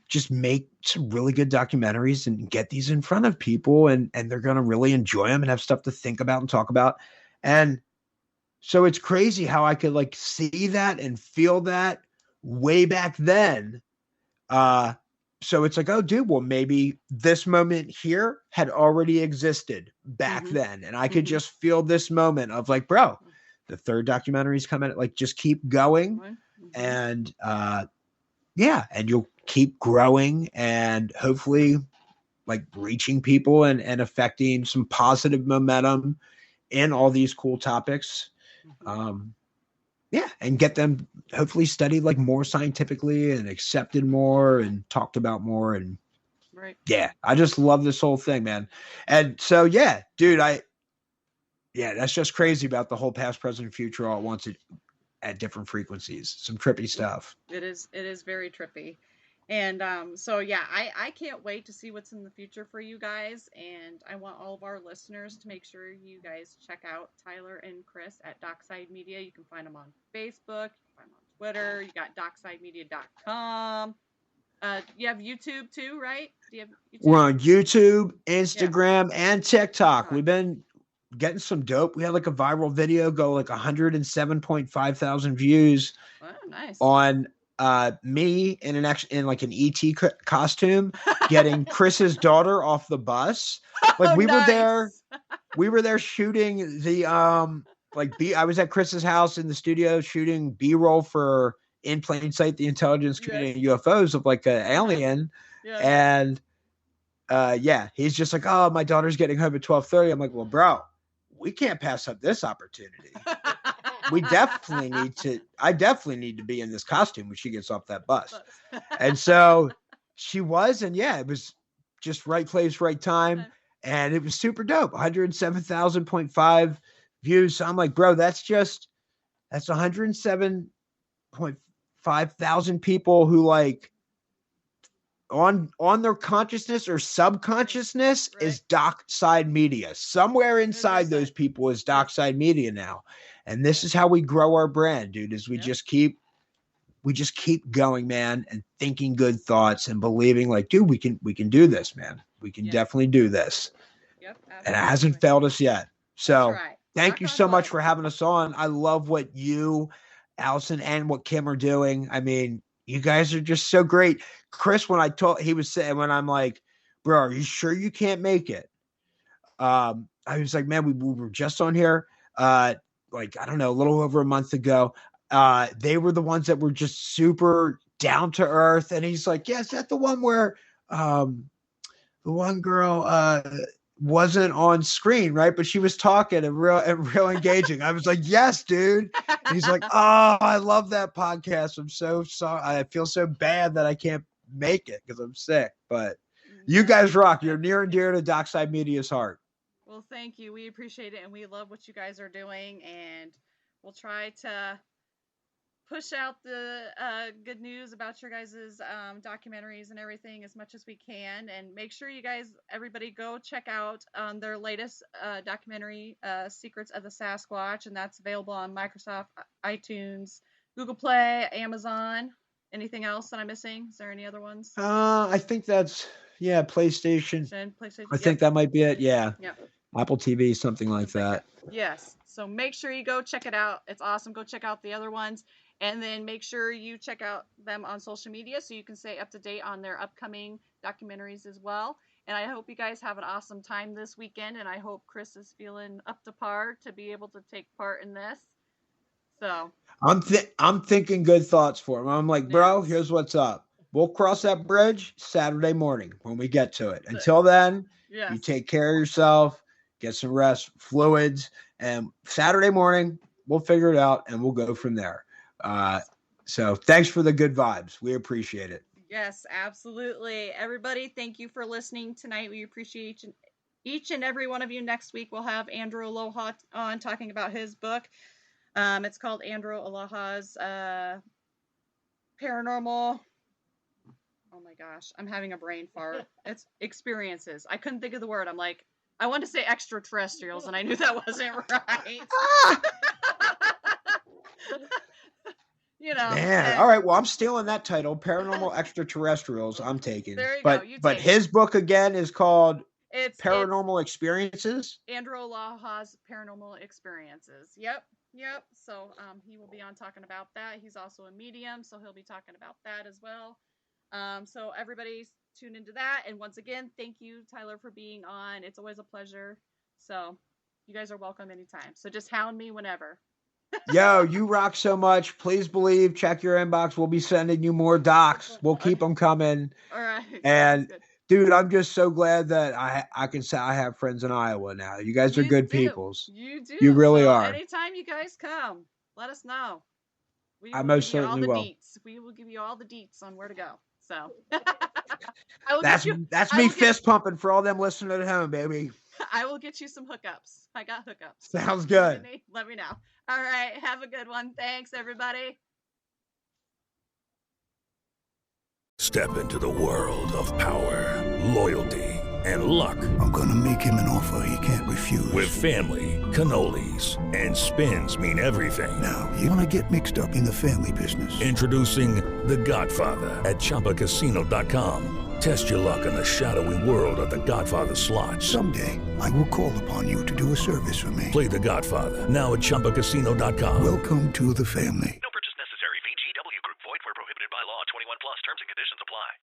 just make some really good documentaries and get these in front of people, and they're going to really enjoy them and have stuff to think about and talk about. And so it's crazy how I could like see that and feel that way back then. So it's like, oh, dude, well, maybe this moment here had already existed back then. And I could just feel this moment of like, bro, the 3rd documentary is coming, like, just keep going. And, yeah, and you'll keep growing and hopefully like reaching people and affecting some positive momentum in all these cool topics. Yeah, and get them hopefully studied like more scientifically and accepted more and talked about more. And yeah, I just love this whole thing, man. And so, yeah, dude, that's just crazy about the whole past, present, future all at once at different frequencies. Some trippy stuff. It is very trippy. And so, yeah, I can't wait to see what's in the future for you guys. And I want all of our listeners to make sure you guys check out Tyler and Chris at Dockside Media. You can find them on Facebook. You can find them on Twitter. You got docksidemedia.com. You have YouTube too, right? Do you have YouTube? We're on YouTube, Instagram, and TikTok. We've been getting some dope. We had like a viral video go like 107.5 thousand views. Oh, nice. On me in like an ET costume, getting Chris's daughter off the bus. Like we were there shooting the I was at Chris's house in the studio shooting B-roll for In Plain Sight, the intelligence community UFOs of like an alien. And he's just like, oh, my daughter's getting home at 12:30. I'm like, well, bro, we can't pass up this opportunity. I definitely need to be in this costume when she gets off that bus. And so she was, and yeah, it was just right place, right time. And it was super dope. 107,000.5 views. So I'm like, bro, that's 107.5 thousand people who like on their consciousness or subconsciousness is Dockside Media. Somewhere inside those people is Dockside Media now. And this is how we grow our brand, dude, is we just keep going, man, and thinking good thoughts and believing like, dude, we can do this, man. We can definitely do this. Yep, and it hasn't failed us yet. So thank you so much for having us on. I love what you, Allison, and what Kim are doing. I mean, you guys are just so great. Chris, when I'm like, bro, are you sure you can't make it? I was like, man, we were just on here. Like, I don't know, a little over a month ago. They were the ones that were just super down to earth. And he's like, yeah, is that the one where the one girl wasn't on screen, right? But she was talking and real engaging. I was like, yes, dude. And he's like, oh, I love that podcast. I'm so sorry. I feel so bad that I can't make it because I'm sick. But you guys rock. You're near and dear to Dockside Media's heart. Well, thank you. We appreciate it, and we love what you guys are doing, and we'll try to push out the good news about your guys' documentaries and everything as much as we can. And make sure you guys, everybody, go check out their latest documentary, Secrets of the Sasquatch, and that's available on Microsoft, iTunes, Google Play, Amazon. Anything else that I'm missing? Is there any other ones? I think that's, PlayStation. I think that might be it. Yeah. Apple TV, something like that. Yes. So make sure you go check it out. It's awesome. Go check out the other ones. And then make sure you check out them on social media so you can stay up to date on their upcoming documentaries as well. And I hope you guys have an awesome time this weekend. And I hope Chris is feeling up to par to be able to take part in this. So I'm thinking good thoughts for him. I'm like, bro, here's what's up. We'll cross that bridge Saturday morning when we get to it. Until then, you take care of yourself, get some rest, fluids, and Saturday morning, we'll figure it out and we'll go from there. So thanks for the good vibes. We appreciate it. Yes, absolutely. Everybody, thank you for listening tonight. We appreciate each and every one of you. Next week, we'll have Andrew Aloha on talking about his book. It's called Andrew Aloha's Paranormal. Oh my gosh, I'm having a brain fart. It's experiences. I couldn't think of the word. I'm like, I wanted to say extraterrestrials, and I knew that wasn't right. Man. All right. Well, I'm stealing that title, Paranormal Extraterrestrials. I'm taking. There you go. But his book again is called Paranormal Experiences. Andrew Aloha's Paranormal Experiences. Yep. So he will be on talking about that. He's also a medium, so he'll be talking about that as well. So everybody tune into that. And once again, thank you, Tyler, for being on. It's always a pleasure. So you guys are welcome anytime. So just hound me whenever. Yo, you rock so much. Please believe, check your inbox. We'll be sending you more docs. We'll keep them coming. All right. And dude, I'm just so glad that I can say I have friends in Iowa now. You guys are good peoples. You do. You really are. Anytime you guys come, let us know. I most certainly will. We will give you all the deets on where to go. So that's me fist pumping for all them listening at home, baby. I will get you some hookups. I got hookups. Sounds good. Let me know. All right. Have a good one. Thanks, everybody. Step into the world of power, loyalty, and luck. I'm going to make him an offer he can't refuse. With family, cannolis, and spins mean everything. Now, you want to get mixed up in the family business. Introducing The Godfather at ChumbaCasino.com. Test your luck in the shadowy world of The Godfather slot. Someday, I will call upon you to do a service for me. Play The Godfather now at ChumbaCasino.com. Welcome to the family.